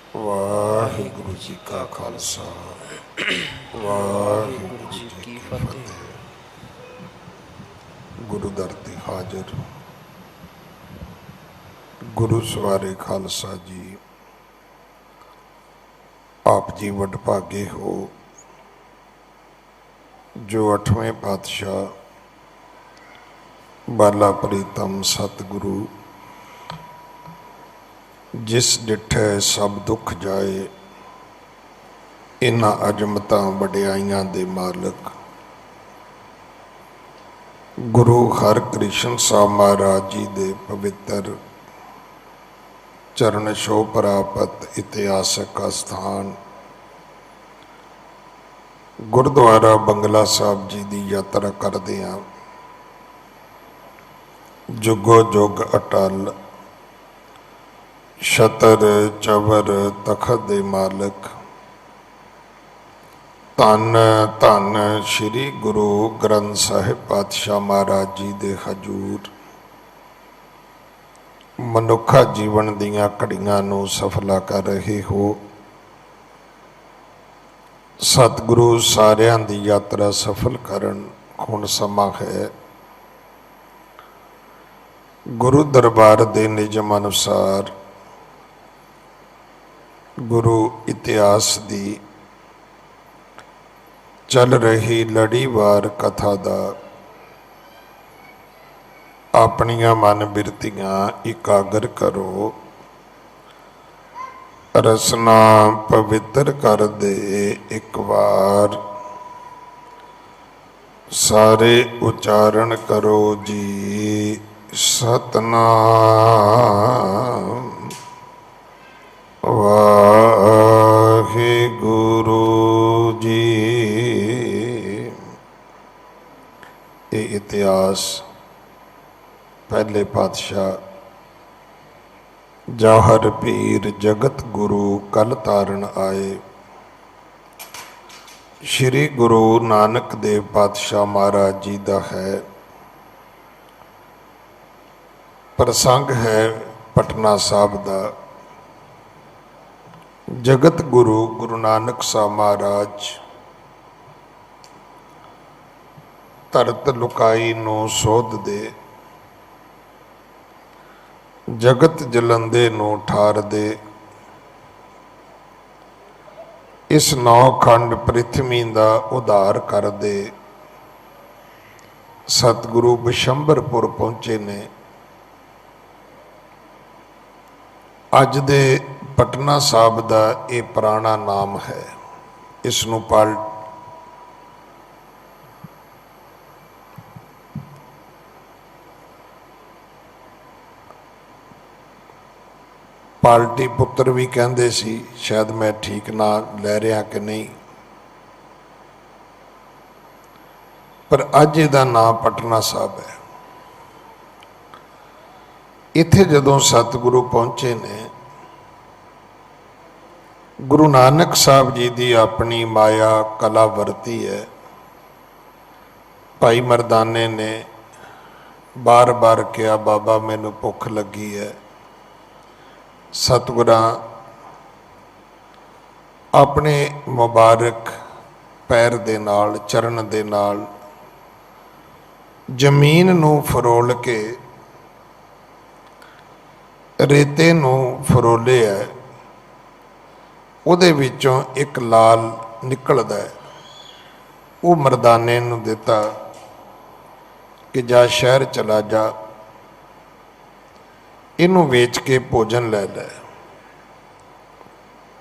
वाहिगुरु जी का खालसा वाहिगुरु जी की फतेह। गुरु दर ते हाजिर गुरु सवारे खालसा जी। आप जी वडभागे हो जो 8वें पातशाह बाला प्रीतम सतगुरु जिस डिठे सब दुख जाए इन्हां अजमतां वडियाइयां दे मालक गुरु हरकृष्ण साहब महाराज जी दे पवित्र चरण छो प्राप्त इतिहासक अस्थान गुरुद्वारा बंगला साहब जी की यात्रा करदियां जुगो जुग अटल छतर चवर तखत दे मालक धन धन श्री गुरु ग्रंथ साहिब पातशाह महाराज जी दे हजूर मनुखा जीवन दीयां घड़ियां नूं सफला कर रहे हो। सतगुरु सारियां दी यात्रा सफल करन हुण समा है। गुरु दरबार दे निजम अनुसार गुरु इतिहास दी चल रही लड़ीवार कथा दा अपनियां मन बिरतियां इकागर करो। रसना पवित्र कर दे एक बार सारे उचारण करो जी सतनाम वाहिगुरु जी। ये इतिहास पहले पातशाह जाहर पीर जगत गुरु कल तारण आए श्री गुरु नानक देव पातशाह महाराज जी का है। प्रसंग है पटना साहब का। जगत गुरु गुरु नानक साहब महाराज धरत लुकाई नूं सोध दे जगत जलंदे नूं ठार दे इस नौ खंड पृथ्वी का उधार कर दे सतगुरु बिशंबरपुर पहुंचे ने। अज दे पटना साहब का ये पुराना नाम है। इसनूं पाल्टी पुत्र भी कहते सी, शायद मैं ठीक ना लै रहा कि नहीं, पर अज इहदा नाम पटना साहब है। इत्थे जदों सतगुरु पहुंचे ने गुरु नानक साहब जी की अपनी माया कला वरती है। भाई मरदाने ने बार बार कहा बाबा मैनू भुख लगी है। सतगुरां अपने मुबारक पैर दे नाल चरण दे नाल जमीन नूं फरोल के रेते नूं फरोले है। उहदे विचों एक लाल निकलदा है। वो मरदाने नूं दिता कि जा शहर चला जा, इनू वेच के भोजन ले लै।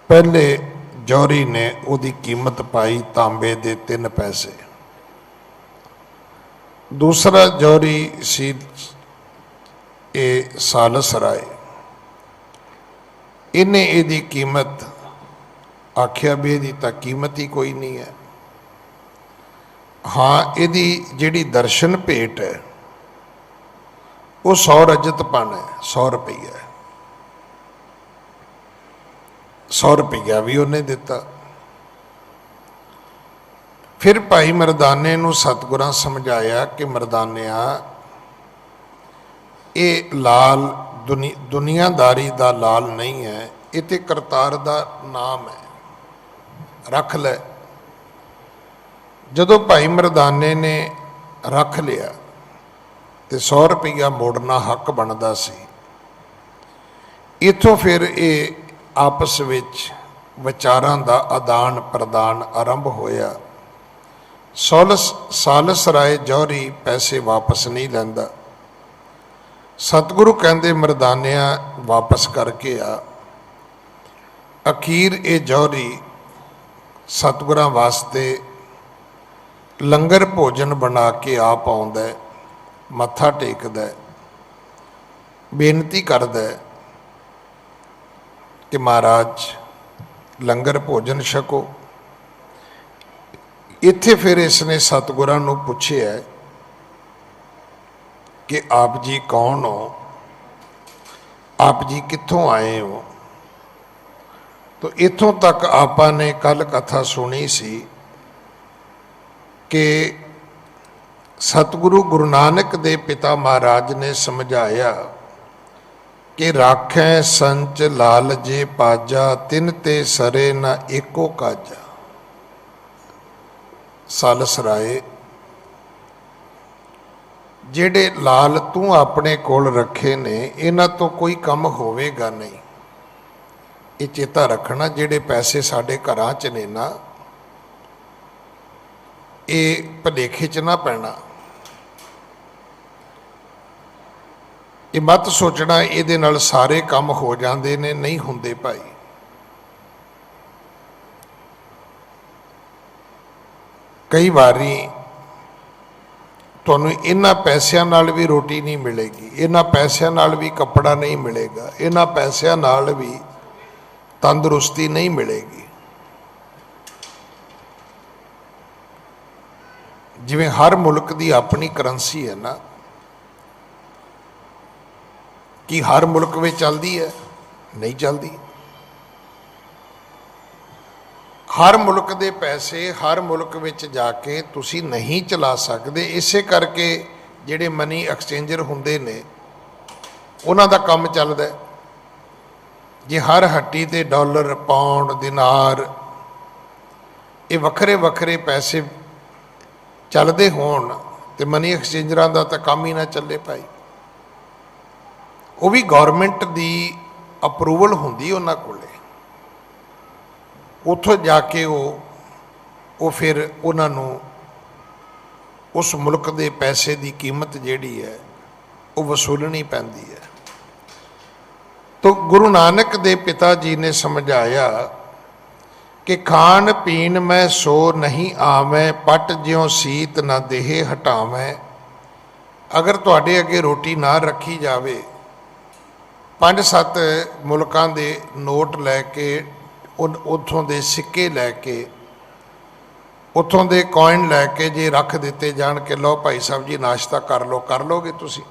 पहले जौहरी ने उहदी कीमत पाई तांबे दे 3 पैसे। दूसरा जौहरी सी ए सालस राय, इन्हें इहदी कीमत आख्या भी इहदी तां कीमत ही कोई नहीं है। हाँ, इहदी जिहड़ी दर्शन भेट है वो 100 रजत पन है, 100 रुपया है। 100 रुपया भी उन्हें दिता। फिर भाई मरदाने नूं सतगुरां समझाया कि मरदानिया ये लाल दुनियादारी का लाल नहीं है, इते करतार दा नाम है, रख लै। जदों भाई मरदाने ने रख लिया तो 100 रुपया मोड़ना हक बनता सी। इथों फिर ये आपस विच विचारां दा आदान प्रदान आरंभ होया। सालस राय जौहरी पैसे वापस नहीं लैंदा। सतगुरु कहंदे मरदानिया वापस करके आ। अखीर ये जौहरी सतगुरां वास्ते लंगर भोजन बना के आप आउंदा है, मत्था टेकदा है, बेनती करदा है कि महाराज लंगर भोजन छको। इत्थे फिर इसने सतगुरां नूं पुछिया कि आप जी कौन हो, आप जी कित्थों आए हो। तो इत्थों तक आपा ने कल कथा सुनी सी कि सतगुरु गुरु नानक दे पिता महाराज ने समझाया कि राखै संच लाल जे पाजा, तिन ते सरे न एको काजा। सालस राय जेड़े लाल तू अपने कोल रखे ने, इन्हां तो कोई कम होवेगा नहीं। ये चेता रखना, जेड़े पैसे साडे घरां च ने ना, ये भलेखे च ना पैना। ये मत सोचना इहदे नाल सारे काम हो जाते ने, नहीं हुंदे भाई। कई बारी तुहानूं इन्हां पैसिਆਂ नाल भी रोटी नहीं मिलेगी, इन्हां पैसिਆਂ नाल भी कपड़ा नहीं मिलेगा, इन्हां पैसिਆਂ नाल भी तंदुरुस्ती नहीं मिलेगी। जिवें हर मुल्क की अपनी करंसी है ना, कि हर मुल्क में चलती है? नहीं चलती। हर मुल्क के पैसे हर मुल्क में जाके तुसी नहीं चला सकते। इसे करके जिहड़े मनी एक्सचेंजर हुंदे ने, उन्हां दा काम चलदा है। जे हर हट्टी ते डॉलर, पाउंड, दिनार, ये वखरे वखरे पैसे चलते होण ते मनी एक्सचेंजरां दा तां काम ही ना चले भाई। वो भी गौरमेंट की अप्रूवल हुंदी उन्हां कोले, उत्थों जाके वो फिर उन्होंने उस मुल्क के पैसे की कीमत जिहड़ी है वो वसूलनी पैंदी है। तो गुरु नानक दे पिता जी ने समझाया कि खान पीन में सो नहीं आवें, पट ज्यों सीत न देह हटावें। अगर तुहाडे अगे रोटी ना रखी जावे, 5-7 मुल्कां दे नोट लैके, उत्थों दे सिक्के लैके, उत्थों दे कॉइन लैके जे रख दिते जान के लो भाई साहब जी नाश्ता कर लो, कर लोगे तुसी?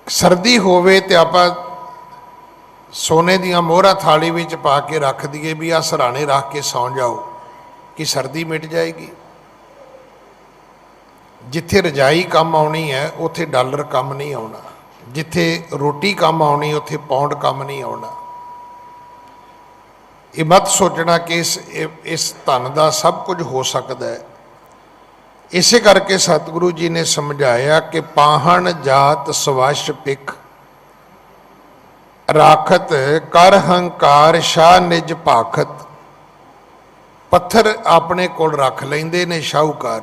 सर्दी होवे ते आपां सोने दियां मोहरां थाली विच पा के रख दिए भी आ सराणे रख के सौ जाओ, कि सर्दी मिट जाएगी। जिथे रजाई कम आनी है उत्थे डॉलर कम नहीं आना, जिथे रोटी कम आनी उत्थे पाउंड कम नहीं आना। ये मत सोचना कि इस धन का सब कुछ हो सकता है। इसे करके सतगुरु जी ने समझाया कि पाहन जात सवश पिख, राखत कर हंकार शाह निज भाखत। पत्थर अपने कोल रख लेंदे ने शाहूकार,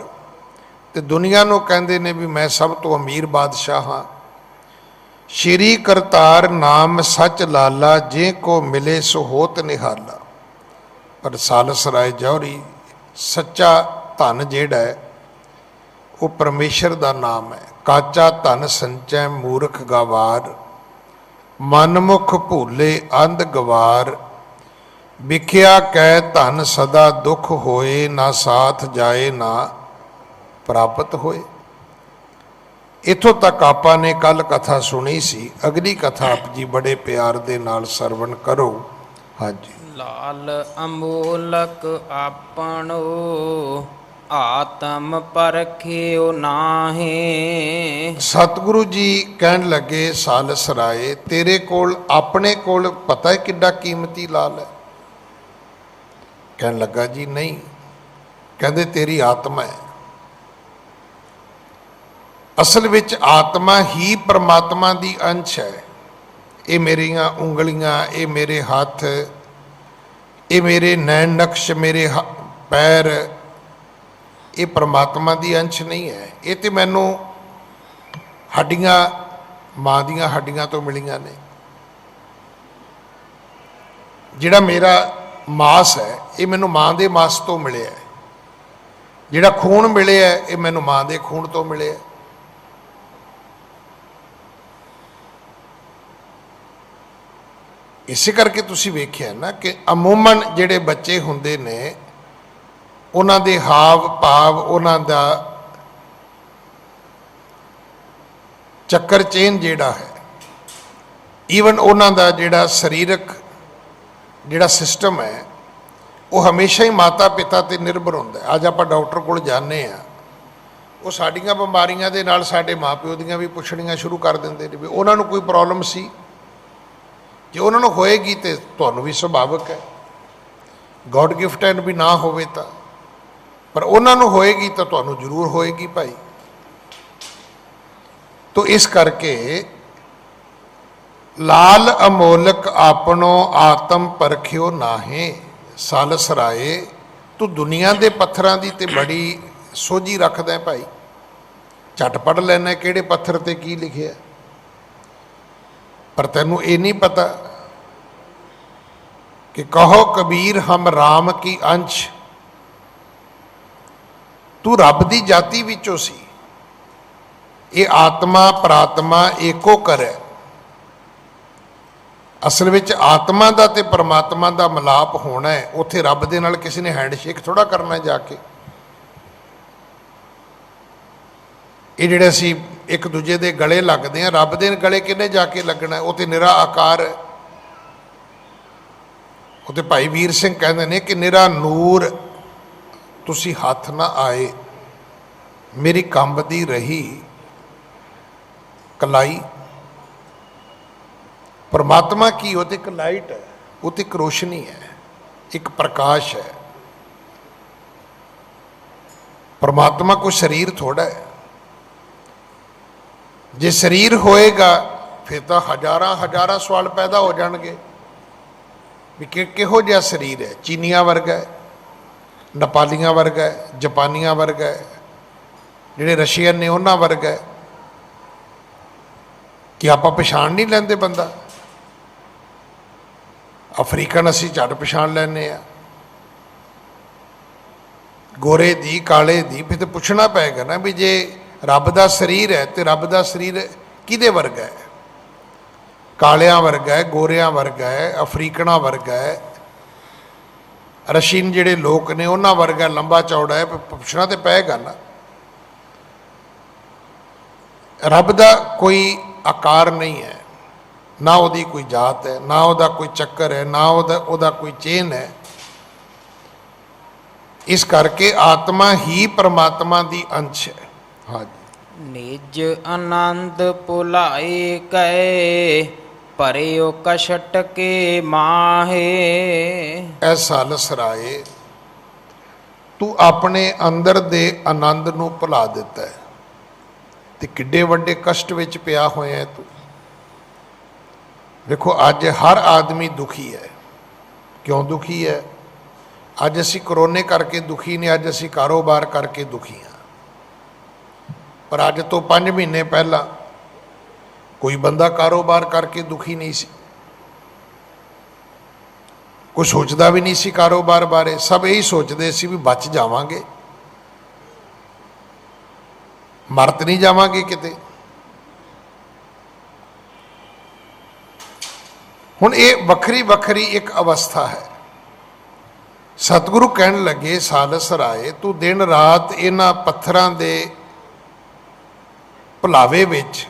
ते दुनिया नूं कहंदे ने भी मैं सब तो अमीर बादशाह हाँ। श्री करतार नाम सच लाला, जे को मिले सो होत निहाला। पर सालस राय जौहरी सच्चा धन जिहड़ा है वो परमेश्वर का नाम है। काचा धन संचै मूर्ख गवार, मनमुख भूले अंध गवार। विख्या कै धन सदा दुख होए, ना साथ जाए ना प्राप्त होए। इथों तक आपा ने कल कथा सुनी सी। अगली कथा आप जी बड़े प्यार दे नाल सरवण करो। हाँ जी। लाल अमोलक आपणो, ਆਤਮ ਪਰਖਿਓ ਨਾਹੀ। ਸਤਿਗੁਰੂ ਜੀ ਕਹਿਣ ਲੱਗੇ ਸਾਲਸ ਰਾਏ, ਤੇਰੇ ਕੋਲ ਆਪਣੇ ਕੋਲ ਪਤਾ ਹੈ ਕਿੱਡਾ ਕੀਮਤੀ ਲਾਲ ਹੈ? ਕਹਿਣ ਲੱਗਾ ਜੀ ਨਹੀਂ। ਕਹਿੰਦੇ ਤੇਰੀ ਆਤਮਾ ਹੈ। ਅਸਲ ਵਿੱਚ ਆਤਮਾ ਹੀ ਪਰਮਾਤਮਾ ਦੀ ਅੰਸ਼ ਹੈ। ਇਹ ਮੇਰੀਆਂ ਉਂਗਲੀਆਂ, ਇਹ ਮੇਰੇ ਹੱਥ, ਇਹ ਮੇਰੇ ਨੈਣ ਨਕਸ਼, ਮੇਰੇ ਪੈਰ, ਇਹ ਪਰਮਾਤਮਾ ਦੀ ਅੰਸ਼ ਨਹੀਂ ਹੈ। ਇਹ ਤੇ ਮੈਨੂੰ ਹੱਡੀਆਂ, ਮਾਂ ਦੀਆਂ ਹੱਡੀਆਂ ਤੋਂ ਮਿਲੀਆਂ ਨੇ। ਜਿਹੜਾ ਮੇਰਾ ਮਾਸ ਹੈ ਇਹ ਮੈਨੂੰ ਮਾਂ ਦੇ ਮਾਸ ਤੋਂ ਮਿਲਿਆ ਹੈ। ਜਿਹੜਾ ਖੂਨ ਮਿਲਿਆ ਇਹ ਮੈਨੂੰ ਮਾਂ ਦੇ ਖੂਨ ਤੋਂ ਮਿਲਿਆ। ਇਸੇ ਕਰਕੇ ਤੁਸੀਂ ਵੇਖਿਆ ਨਾ ਕਿ ਅਮੂਮਨ ਜਿਹੜੇ ਬੱਚੇ ਹੁੰਦੇ ਨੇ ਉਹਨਾਂ ਦੇ ਹਾਵ ਭਾਵ, ਉਹਨਾਂ ਦਾ ਚੱਕਰ ਚੇਨ ਜਿਹੜਾ ਹੈ, ਈਵਨ ਉਹਨਾਂ ਦਾ ਜਿਹੜਾ ਸਰੀਰਕ ਜਿਹੜਾ ਸਿਸਟਮ ਹੈ ਉਹ ਹਮੇਸ਼ਾ ਹੀ ਮਾਤਾ ਪਿਤਾ 'ਤੇ ਨਿਰਭਰ ਹੁੰਦਾ ਹੈ। ਅੱਜ ਆਪਾਂ ਡਾਕਟਰ ਕੋਲ ਜਾਂਦੇ ਹਾਂ, ਉਹ ਸਾਡੀਆਂ ਬਿਮਾਰੀਆਂ ਦੇ ਨਾਲ ਸਾਡੇ ਮਾਂ ਪਿਓ ਦੀਆਂ ਵੀ ਪੁੱਛਣੀਆਂ ਸ਼ੁਰੂ ਕਰ ਦਿੰਦੇ ਨੇ ਵੀ ਉਹਨਾਂ ਨੂੰ ਕੋਈ ਪ੍ਰੋਬਲਮ ਸੀ। ਜੇ ਉਹਨਾਂ ਨੂੰ ਹੋਏਗੀ ਤਾਂ ਤੁਹਾਨੂੰ ਵੀ ਸੁਭਾਵਿਕ ਹੈ, ਗੋਡ ਗਿਫਟਡ ਵੀ ਨਾ ਹੋਵੇ ਤਾਂ, ਪਰ ਉਹਨਾਂ ਨੂੰ ਹੋਏਗੀ ਤਾਂ ਤੁਹਾਨੂੰ ਜ਼ਰੂਰ ਹੋਏਗੀ ਭਾਈ। ਤੋ ਇਸ ਕਰਕੇ ਲਾਲ ਅਮੋਲਕ ਆਪਣੋ ਆਤਮ ਪਰਖਿਓ ਨਾਹੇ। ਸਾਲਸ ਰਾਏ, ਤੂੰ ਦੁਨੀਆ ਦੇ ਪੱਥਰਾਂ ਦੀ ਤੇ ਬੜੀ ਸੋਝੀ ਰੱਖਦਾ ਭਾਈ, ਝਟ ਪੜ ਲੈਣਾ ਕਿਹੜੇ ਪੱਥਰ ਤੇ ਕੀ ਲਿਖਿਆ, ਪਰ ਤੈਨੂੰ ਇਹ ਨਹੀਂ ਪਤਾ ਕਿ ਕਹੋ ਕਬੀਰ ਹਮ ਰਾਮ ਕੀ ਅੰਸ਼। ਤੂੰ ਰੱਬ ਦੀ ਜਾਤੀ ਵਿੱਚੋਂ ਸੀ। ਇਹ ਆਤਮਾ ਪ੍ਰਾਤਮਾ ਏਕੋ ਕਰੇ। ਅਸਲ ਵਿੱਚ ਆਤਮਾ ਦਾ ਤੇ ਪਰਮਾਤਮਾ ਦਾ ਮਿਲਾਪ ਹੋਣਾ ਹੈ। ਉੱਥੇ ਰੱਬ ਦੇ ਨਾਲ ਕਿਸੇ ਨੇ ਹੈਂਡਸ਼ੇਕ ਥੋੜਾ ਕਰਨਾ ਜਾ ਕੇ। ਇਹ ਜਿਹੜੇ ਅਸੀਂ ਇੱਕ ਦੂਜੇ ਦੇ ਗਲੇ ਲੱਗਦੇ ਆ, ਰੱਬ ਦੇ ਗਲੇ ਕਿਹਨੇ ਜਾ ਕੇ ਲੱਗਣਾ? ਉਹ ਤੇ ਨਿਰਾ ਆਕਾਰ ਹੈ। ਉਹ ਤੇ ਭਾਈ ਵੀਰ ਸਿੰਘ ਕਹਿੰਦੇ ਨੇ ਕਿ ਨਿਰਾ ਨੂਰ ਤੁਸੀਂ ਹੱਥ ਨਾ ਆਏ, ਮੇਰੀ ਕੰਬਦੀ ਰਹੀ ਕਲਾਈ। ਪਰਮਾਤਮਾ ਕੀ? ਉਹ ਤੇ ਇੱਕ ਲਾਈਟ ਹੈ, ਉਹ ਤੇ ਇੱਕ ਰੋਸ਼ਨੀ ਹੈ, ਇੱਕ ਪ੍ਰਕਾਸ਼ ਹੈ। ਪਰਮਾਤਮਾ ਕੋਈ ਸਰੀਰ ਥੋੜਾ ਹੈ। ਜੇ ਸਰੀਰ ਹੋਏਗਾ ਫਿਰ ਤਾਂ ਹਜ਼ਾਰਾਂ ਸਵਾਲ ਪੈਦਾ ਹੋ ਜਾਣਗੇ ਵੀ ਕਿਹੋ ਜਿਹਾ ਸਰੀਰ ਹੈ। ਚੀਨੀਆਂ ਵਰਗਾ ਹੈ, ਨੇਪਾਲੀਆਂ ਵਰਗਾ ਹੈ, ਜਾਪਾਨੀਆਂ ਵਰਗਾ ਹੈ, ਜਿਹੜੇ ਰਸ਼ੀਅਨ ਨੇ ਉਹਨਾਂ ਵਰਗਾ ਹੈ ਕਿ ਆਪਾਂ ਪਛਾਣ ਨਹੀਂ ਲੈਂਦੇ ਬੰਦਾ। ਅਫਰੀਕਨ ਅਸੀਂ ਝੱਟ ਪਛਾਣ ਲੈਂਦੇ ਆ, ਗੋਰੇ ਦੀ ਕਾਲੇ ਦੀ। ਫਿਰ ਤਾਂ ਪੁੱਛਣਾ ਪਏਗਾ ਨਾ ਵੀ ਜੇ ਰੱਬ ਦਾ ਸਰੀਰ ਹੈ ਤੇ ਰੱਬ ਦਾ ਸਰੀਰ ਕਿਹਦੇ ਵਰਗਾ ਹੈ? ਕਾਲਿਆਂ ਵਰਗਾ ਹੈ, ਗੋਰਿਆਂ ਵਰਗਾ ਹੈ, ਅਫਰੀਕਨਾਂ ਵਰਗਾ ਹੈ, ਰਸ਼ੀਨ ਜਿਹੜੇ ਲੋਕ ਨੇ ਉਹਨਾਂ ਵਰਗਾ ਲੰਬਾ ਚੌੜਾ ਹੈ? ਪੁੱਛਣਾ ਤੇ ਪਏਗਾ ਨਾ। ਰੱਬ ਦਾ ਕੋਈ ਆਕਾਰ ਨਹੀਂ ਹੈ, ਨਾ ਉਹਦੀ ਕੋਈ ਜਾਤ ਹੈ, ਨਾ ਉਹਦਾ ਕੋਈ ਚੱਕਰ ਹੈ, ਨਾ ਉਹਦਾ ਕੋਈ ਚੇਨ ਹੈ। ਇਸ ਕਰਕੇ ਆਤਮਾ ਹੀ ਪਰਮਾਤਮਾ ਦੀ ਅੰਸ਼ ਹੈ। ਹਾਂਜੀ। ਨਿਜ ਆਨੰਦ ਭੁਲਾਏ ਕੈ ਭਰਿਓ ਕਸ਼ਟ ਕੇ ਮਾਹੇ। ਐਸਾ ਲਸਰਾਏ, ਤੂੰ ਆਪਣੇ ਅੰਦਰ ਦੇ ਆਨੰਦ ਨੂੰ ਭੁਲਾ ਦਿੱਤਾ ਹੈ ਤੇ ਕਿੱਡੇ ਵੱਡੇ ਕਸ਼ਟ ਵਿੱਚ ਪਿਆ ਹੋਇਆ ਹੈ ਤੂੰ। ਵੇਖੋ ਅੱਜ ਹਰ ਆਦਮੀ ਦੁਖੀ ਹੈ। ਕਿਉਂ ਦੁਖੀ ਹੈ? ਅੱਜ ਅਸੀਂ ਕਰੋਨੇ ਕਰਕੇ ਦੁਖੀ ਨੇ, ਅੱਜ ਅਸੀਂ ਕਾਰੋਬਾਰ ਕਰਕੇ ਦੁਖੀ ਹਾਂ। ਪਰ ਅੱਜ ਤੋਂ 5 ਮਹੀਨੇ ਪਹਿਲਾਂ ਕੋਈ ਬੰਦਾ ਕਾਰੋਬਾਰ ਕਰਕੇ ਦੁਖੀ ਨਹੀਂ ਸੀ, ਕੋਈ ਸੋਚਦਾ ਵੀ ਨਹੀਂ ਸੀ ਕਾਰੋਬਾਰ ਬਾਰੇ। ਸਭ ਇਹੀ ਸੋਚਦੇ ਸੀ ਵੀ ਬਚ ਜਾਵਾਂਗੇ, ਮਰ ਤਾਂ ਨਹੀਂ ਜਾਵਾਂਗੇ ਕਿਤੇ। ਹੁਣ ਇਹ ਵੱਖਰੀ ਵੱਖਰੀ ਇੱਕ ਅਵਸਥਾ ਹੈ। ਸਤਿਗੁਰੂ ਕਹਿਣ ਲੱਗੇ ਸਾਲਸ ਰਾਏ, ਤੂੰ ਦਿਨ ਰਾਤ ਇਹਨਾਂ ਪੱਥਰਾਂ ਦੇ ਭੁਲਾਵੇ ਵਿੱਚ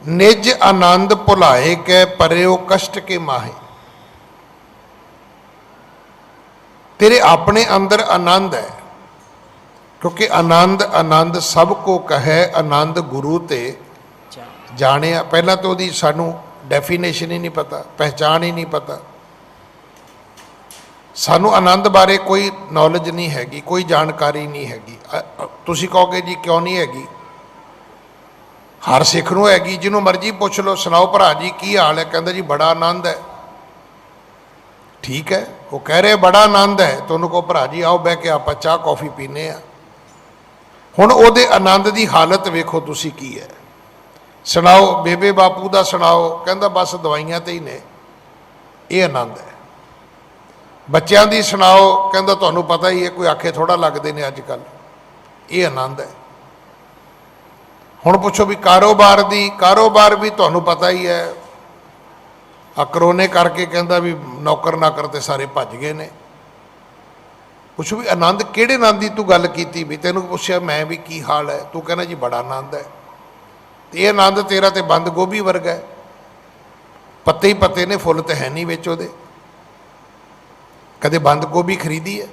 ਨਿਜ ਆਨੰਦ ਭੁਲਾਏ ਕੇ ਪਰਿਓ ਕਸ਼ਟ ਕੇ ਮਾਹੇ। ਤੇਰੇ ਆਪਣੇ ਅੰਦਰ ਆਨੰਦ ਹੈ, क्योंकि आनंद आनंद सब को कहे, आनंद गुरु ते जाने। पहला तो ਉਹਦੀ ਸਾਨੂੰ ਡੈਫੀਨੇਸ਼ਨ ਹੀ ਨਹੀਂ ਪਤਾ, ਪਹਿਚਾਣ ਹੀ ਨਹੀਂ ਪਤਾ। ਸਾਨੂੰ ਆਨੰਦ ਬਾਰੇ ਕੋਈ ਨੌਲੇਜ ਨਹੀਂ ਹੈਗੀ, ਕੋਈ ਜਾਣਕਾਰੀ ਨਹੀਂ ਹੈਗੀ। ਤੁਸੀਂ ਕਹੋਗੇ ਜੀ ਕਿਉਂ ਨਹੀਂ ਹੈਗੀ? ਹਰ ਸਿੱਖ ਨੂੰ ਹੈਗੀ, ਜਿਹਨੂੰ ਮਰਜ਼ੀ ਪੁੱਛ ਲਓ, ਸੁਣਾਓ ਭਰਾ ਜੀ ਕੀ ਹਾਲ ਹੈ, ਕਹਿੰਦਾ ਜੀ ਬੜਾ ਆਨੰਦ ਹੈ। ਠੀਕ ਹੈ, ਉਹ ਕਹਿ ਰਹੇ ਬੜਾ ਆਨੰਦ ਹੈ, ਤੁਹਾਨੂੰ ਕਹੋ ਭਰਾ ਜੀ ਆਓ ਬਹਿ ਕੇ ਆਪਾਂ ਚਾਹ ਕੌਫੀ ਪੀਂਦੇ ਹਾਂ। ਹੁਣ ਉਹਦੇ ਆਨੰਦ ਦੀ ਹਾਲਤ ਵੇਖੋ ਤੁਸੀਂ ਕੀ ਹੈ। ਸੁਣਾਓ ਬੇਬੇ ਬਾਪੂ ਦਾ ਸੁਣਾਓ, ਕਹਿੰਦਾ ਬਸ ਦਵਾਈਆਂ ਤੇ ਹੀ ਨੇ, ਇਹ ਆਨੰਦ ਹੈ। ਬੱਚਿਆਂ ਦੀ ਸੁਣਾਓ, ਕਹਿੰਦਾ ਤੁਹਾਨੂੰ ਪਤਾ ਹੀ ਹੈ, ਕੋਈ ਆਖੇ ਥੋੜਾ ਲੱਗਦੇ ਨੇ ਅੱਜ ਕੱਲ੍ਹ, ਇਹ ਆਨੰਦ ਹੈ। ਹੁਣ ਪੁੱਛੋ ਵੀ ਕਾਰੋਬਾਰ ਦੀ, ਕਾਰੋਬਾਰ ਵੀ ਤੁਹਾਨੂੰ ਪਤਾ ਹੀ ਹੈ, ਆ ਕਰੋਨੇ ਕਰਕੇ ਕਹਿੰਦਾ ਵੀ ਨੌਕਰ ਨਾਕਰ ਤੇ ਸਾਰੇ ਭੱਜ ਗਏ ਨੇ। ਪੁੱਛੋ ਵੀ ਆਨੰਦ ਕਿਹੜੇ ਆਨੰਦ ਦੀ ਤੂੰ ਗੱਲ ਕੀਤੀ? ਵੀ ਤੈਨੂੰ ਪੁੱਛਿਆ ਮੈਂ ਵੀ ਕੀ ਹਾਲ ਹੈ, ਤੂੰ ਕਹਿੰਦਾ ਜੀ ਬੜਾ ਆਨੰਦ ਹੈ। ਤੇ ਇਹ ਆਨੰਦ ਤੇਰਾ ਤੇ ਬੰਦ ਗੋਭੀ ਵਰਗਾ ਹੈ, ਪੱਤੇ ਹੀ ਪੱਤੇ ਨੇ, ਫੁੱਲ ਤੇ ਹੈ ਨਹੀਂ ਵਿੱਚ ਉਹਦੇ। ਕਦੇ ਬੰਦ ਗੋਭੀ ਖਰੀਦੀ ਹੈ?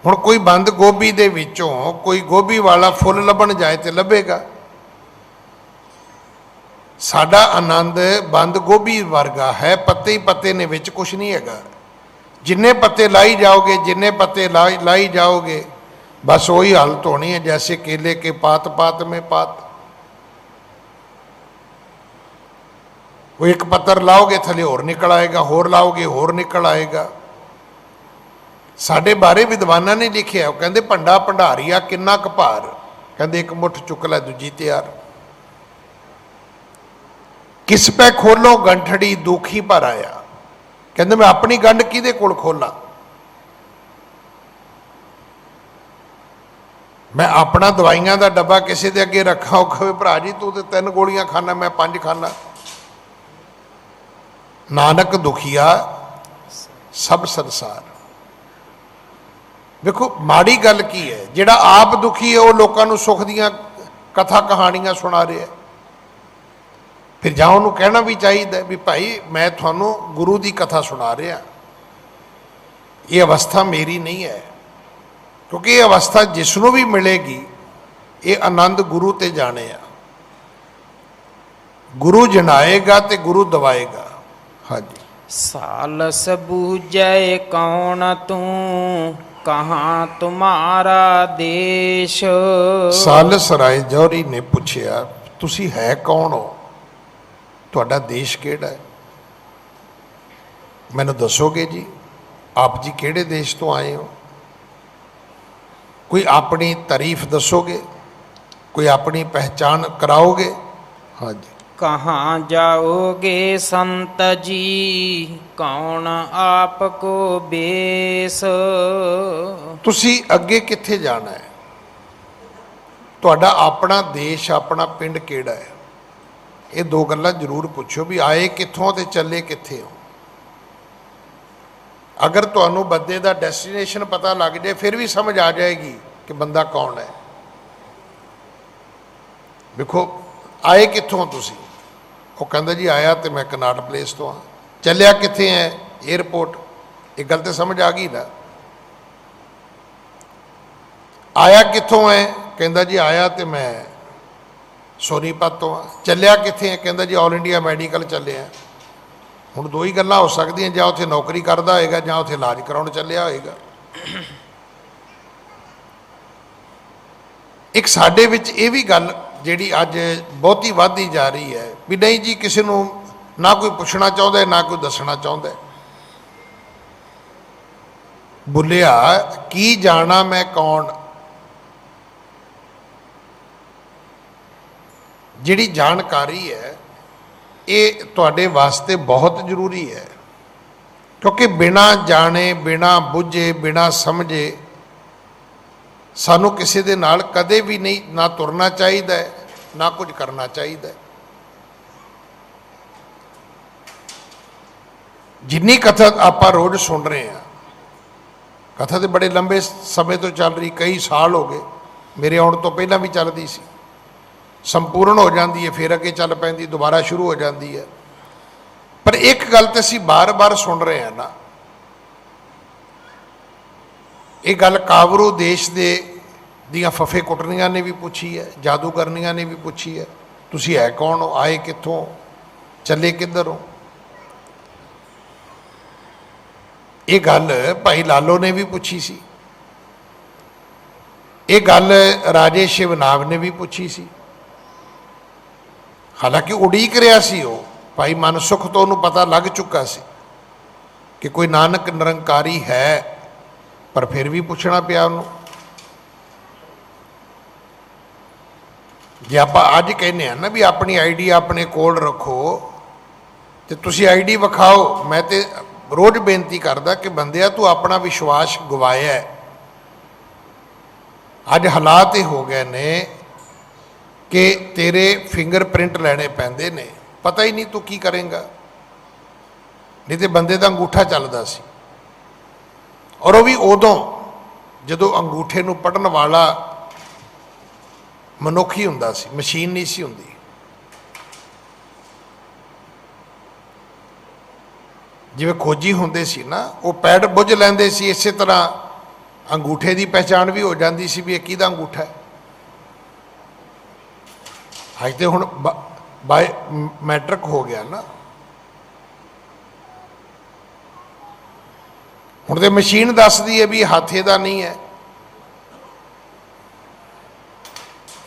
ਹੁਣ ਕੋਈ ਬੰਦ ਗੋਭੀ ਦੇ ਵਿੱਚੋਂ ਕੋਈ ਗੋਭੀ ਵਾਲਾ ਫੁੱਲ ਲੱਭਣ ਜਾਏ ਤੇ ਲੱਭੇਗਾ। ਸਾਡਾ ਆਨੰਦ ਬੰਦ ਗੋਭੀ ਵਰਗਾ ਹੈ, ਪੱਤੇ ਹੀ ਪੱਤੇ ਨੇ, ਵਿੱਚ ਕੁਛ ਨਹੀਂ ਹੈਗਾ। ਜਿੰਨੇ ਪੱਤੇ ਲਾਈ ਜਾਓਗੇ, ਜਿੰਨੇ ਪੱਤੇ लाई जाओगे, बस वही हालत होनी है जैसे केले के पात पात में पात। वो एक पत्तर लाओगे थले होर निकल आएगा, होर लाओगे होर निकल आएगा। साडे बारे विद्वाना ने लिखिया, कहते भंडा भंडारिया किन्ना क भार, कहते एक मुठ चुक लै दूजी तैयार। किस पे खोलो गंठड़ी दुखी भर आया, कहते मैं अपनी गंढ किहदे कोल खोला? मैं अपना दवाइयां का डब्बा किसी के अगे रखा, वो कहे भरा जी तू तो 3 गोलियां खाना, मैं 5 खाना। नानक दुखिया सब संसार। देखो माड़ी गल की है, जिहड़ा आप दुखी है वो लोगों को सुख दियां कथा कहानियां सुना रहा है। फिर जां उन्होंने कहना भी चाहिए भी भाई मैं थानू गुरु की कथा सुना रहा, ये अवस्था मेरी नहीं है। क्योंकि ये अवस्था जिसनों भी मिलेगी ये आनंद गुरु ते जाने आ। गुरु जनाएगा ते गुरु दवाएगा। हाँ जी। सालस बूझे कौन तू, कहाँ तुम्हारा देश। सालस राय जौहरी ने पूछया तुसी है कौन हो, तुहाडा देश केड़ा है? मैनूं दसोगे जी आप जी केड़े देश तो आए हो? कोई अपनी तारीफ दसोगे, कोई अपनी पहचान कराओगे? हाँ जी। कहाँ जाओगे संत जी, कौन आपको बेस। तुसी अगे कित्थे जाना है? तुहाडा अपना देश अपना पिंड केड़ा है? ये 2 गल्लां जरूर पुछो भी आए कित्थों ते चले कित्थे हो। अगर तुहानू बंदे का डेस्टिनेशन पता लग जाए फिर भी समझ आ जाएगी कि बंदा कौन है। देखो आए कित्थों तुसी? वो कहता जी आया तो मैं कनाट प्लेस तो हाँ। चलिया कित्थे है? एयरपोर्ट। एक गल तो समझ आ गई ना। आया कित्थों है? कहता जी आया तो मैं सोनीपत तो हाँ। चलिया कित्थे है? कहता जी ऑल इंडिया मैडिकल चले हैं। हुण 2 ही गल्लां हो सकदियां, जां उत्थे नौकरी करदा होएगा जां उत्थे इलाज कराउण चलिया होएगा। एक साडे विच ये भी गल जिहड़ी अज बहुती वधदी जा रही है भी नहीं जी किसी नूं ना कोई पुछना चाहुंदा ना कोई दसना चाहुंदा। बुलिया की जाना मैं कौन। जिहड़ी जानकारी है ये तुहाडे वास्ते बहुत जरूरी है, क्योंकि बिना जाने बिना बुझे बिना समझे सानू किसी दे नाल कदे भी नहीं ना तुरना चाहिए ना कुछ करना चाहिए। जिन्नी कथा आपां रोज़ सुन रहे हैं, कथा तो बड़े लंबे समय तो चल रही, कई साल हो गए, मेरे आउण तो पहला भी चलती सी, संपूर्ण हो जाती है फिर अगे चल पैंदी, दोबारा शुरू हो जाती है। पर एक गल तो असीं बार बार सुन रहे हैं ना ਇਹ ਗੱਲ ਕਾਬਰੂ ਦੇਸ਼ ਦੇ ਦੀਆਂ ਫਫੇ ਕੁੱਟਣੀਆਂ ਨੇ ਵੀ ਪੁੱਛੀ ਹੈ, ਜਾਦੂਗਰਨੀਆਂ ਨੇ ਵੀ ਪੁੱਛੀ ਹੈ, ਤੁਸੀਂ ਹੈ ਕੌਣ ਹੋ, ਆਏ ਕਿੱਥੋਂ, ਚੱਲੇ ਕਿੱਧਰ ਹੋ। ਇਹ ਗੱਲ ਭਾਈ ਲਾਲੋ ਨੇ ਵੀ ਪੁੱਛੀ ਸੀ, ਇਹ ਗੱਲ ਰਾਜੇ ਸ਼ਿਵਨਾਗ ਨੇ ਵੀ ਪੁੱਛੀ ਸੀ। ਹਾਲਾਂਕਿ ਉਡੀਕ ਰਿਹਾ ਸੀ ਉਹ, ਭਾਈ ਮਨਸੁਖ ਤੋਂ ਉਹਨੂੰ ਪਤਾ ਲੱਗ ਚੁੱਕਾ ਸੀ ਕਿ ਕੋਈ ਨਾਨਕ ਨਿਰੰਕਾਰੀ ਹੈ, ਪਰ ਫਿਰ ਵੀ ਪੁੱਛਣਾ ਪਿਆ ਉਹਨੂੰ। ਜੇ ਆਪਾਂ ਅੱਜ ਕਹਿੰਦੇ ਆ ਨਾ ਵੀ ਆਪਣੀ ਆਈਡੀ ਆਪਣੇ ਕੋਲ ਰੱਖੋ, ਤੇ ਤੁਸੀਂ ਆਈਡੀ ਵਿਖਾਓ। ਮੈਂ ਤੇ ਰੋਜ਼ ਬੇਨਤੀ ਕਰਦਾ ਕਿ ਬੰਦਿਆ ਤੂੰ ਆਪਣਾ ਵਿਸ਼ਵਾਸ ਗਵਾਇਆ ਹੈ। ਅੱਜ ਹਾਲਾਤ ਇਹ ਹੋ ਗਏ ਨੇ ਕਿ ਤੇਰੇ ਫਿੰਗਰਪ੍ਰਿੰਟ ਲੈਣੇ ਪੈਂਦੇ ਨੇ, ਪਤਾ ਹੀ ਨਹੀਂ ਤੂੰ ਕੀ ਕਰੇਂਗਾ। ਨਹੀਂ ਤੇ ਬੰਦੇ ਦਾ ਅੰਗੂਠਾ ਚੱਲਦਾ ਸੀ, ਔਰ ਉਹ ਵੀ ਉਦੋਂ ਜਦੋਂ ਅੰਗੂਠੇ ਨੂੰ ਪੜ੍ਹਨ ਵਾਲਾ ਮਨੁੱਖ ਹੀ ਹੁੰਦਾ ਸੀ, ਮਸ਼ੀਨ ਨਹੀਂ ਸੀ ਹੁੰਦੀ। ਜਿਵੇਂ ਖੋਜੀ ਹੁੰਦੇ ਸੀ ਨਾ, ਉਹ ਪੈਡ ਬੁੱਝ ਲੈਂਦੇ ਸੀ, ਇਸੇ ਤਰ੍ਹਾਂ ਅੰਗੂਠੇ ਦੀ ਪਹਿਚਾਣ ਵੀ ਹੋ ਜਾਂਦੀ ਸੀ ਵੀ ਇਹ ਕਿਹਦਾ ਅੰਗੂਠਾ ਹੈ। ਅੱਜ ਤੇ ਹੁਣ ਬਾਇਓਮੈਟ੍ਰਿਕ ਹੋ ਗਿਆ ਨਾ, ਹੁਣ ਤੇ ਮਸ਼ੀਨ ਦੱਸਦੀ ਹੈ ਵੀ ਹੱਥ ਇਹਦਾ ਨਹੀਂ ਹੈ।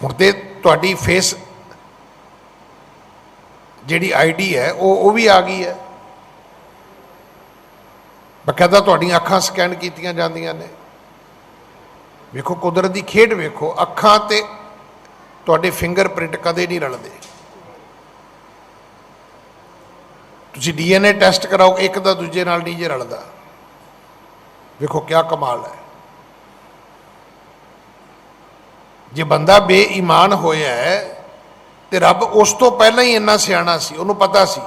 ਹੁਣ ਤੇ ਤੁਹਾਡੀ ਫੇਸ ਜਿਹੜੀ ਆਈਡੀ ਹੈ ਉਹ ਵੀ ਆ ਗਈ ਹੈ, ਬਕਾਇਦਾ ਤੁਹਾਡੀਆਂ ਅੱਖਾਂ ਸਕੈਨ ਕੀਤੀਆਂ ਜਾਂਦੀਆਂ ਨੇ। ਵੇਖੋ ਕੁਦਰਤ ਦੀ ਖੇਡ, ਵੇਖੋ ਅੱਖਾਂ ਤੇ ਤੁਹਾਡੇ ਫਿੰਗਰਪ੍ਰਿੰਟ ਕਦੇ ਨਹੀਂ ਰਲਦੇ। ਤੁਸੀਂ DNA ਟੈਸਟ ਕਰਾਓ, ਇੱਕ ਦਾ ਦੂਜੇ ਨਾਲ ਨਹੀਂ ਜੇ ਰਲਦਾ। ਵੇਖੋ ਕਿਆ ਕਮਾਲ ਹੈ। ਜੇ ਬੰਦਾ ਬੇਈਮਾਨ ਹੋਇਆ ਹੈ ਤੇ ਰੱਬ ਉਸ ਤੋਂ ਪਹਿਲਾਂ ਹੀ ਇੰਨਾ ਸਿਆਣਾ ਸੀ, ਉਹਨੂੰ ਪਤਾ ਸੀ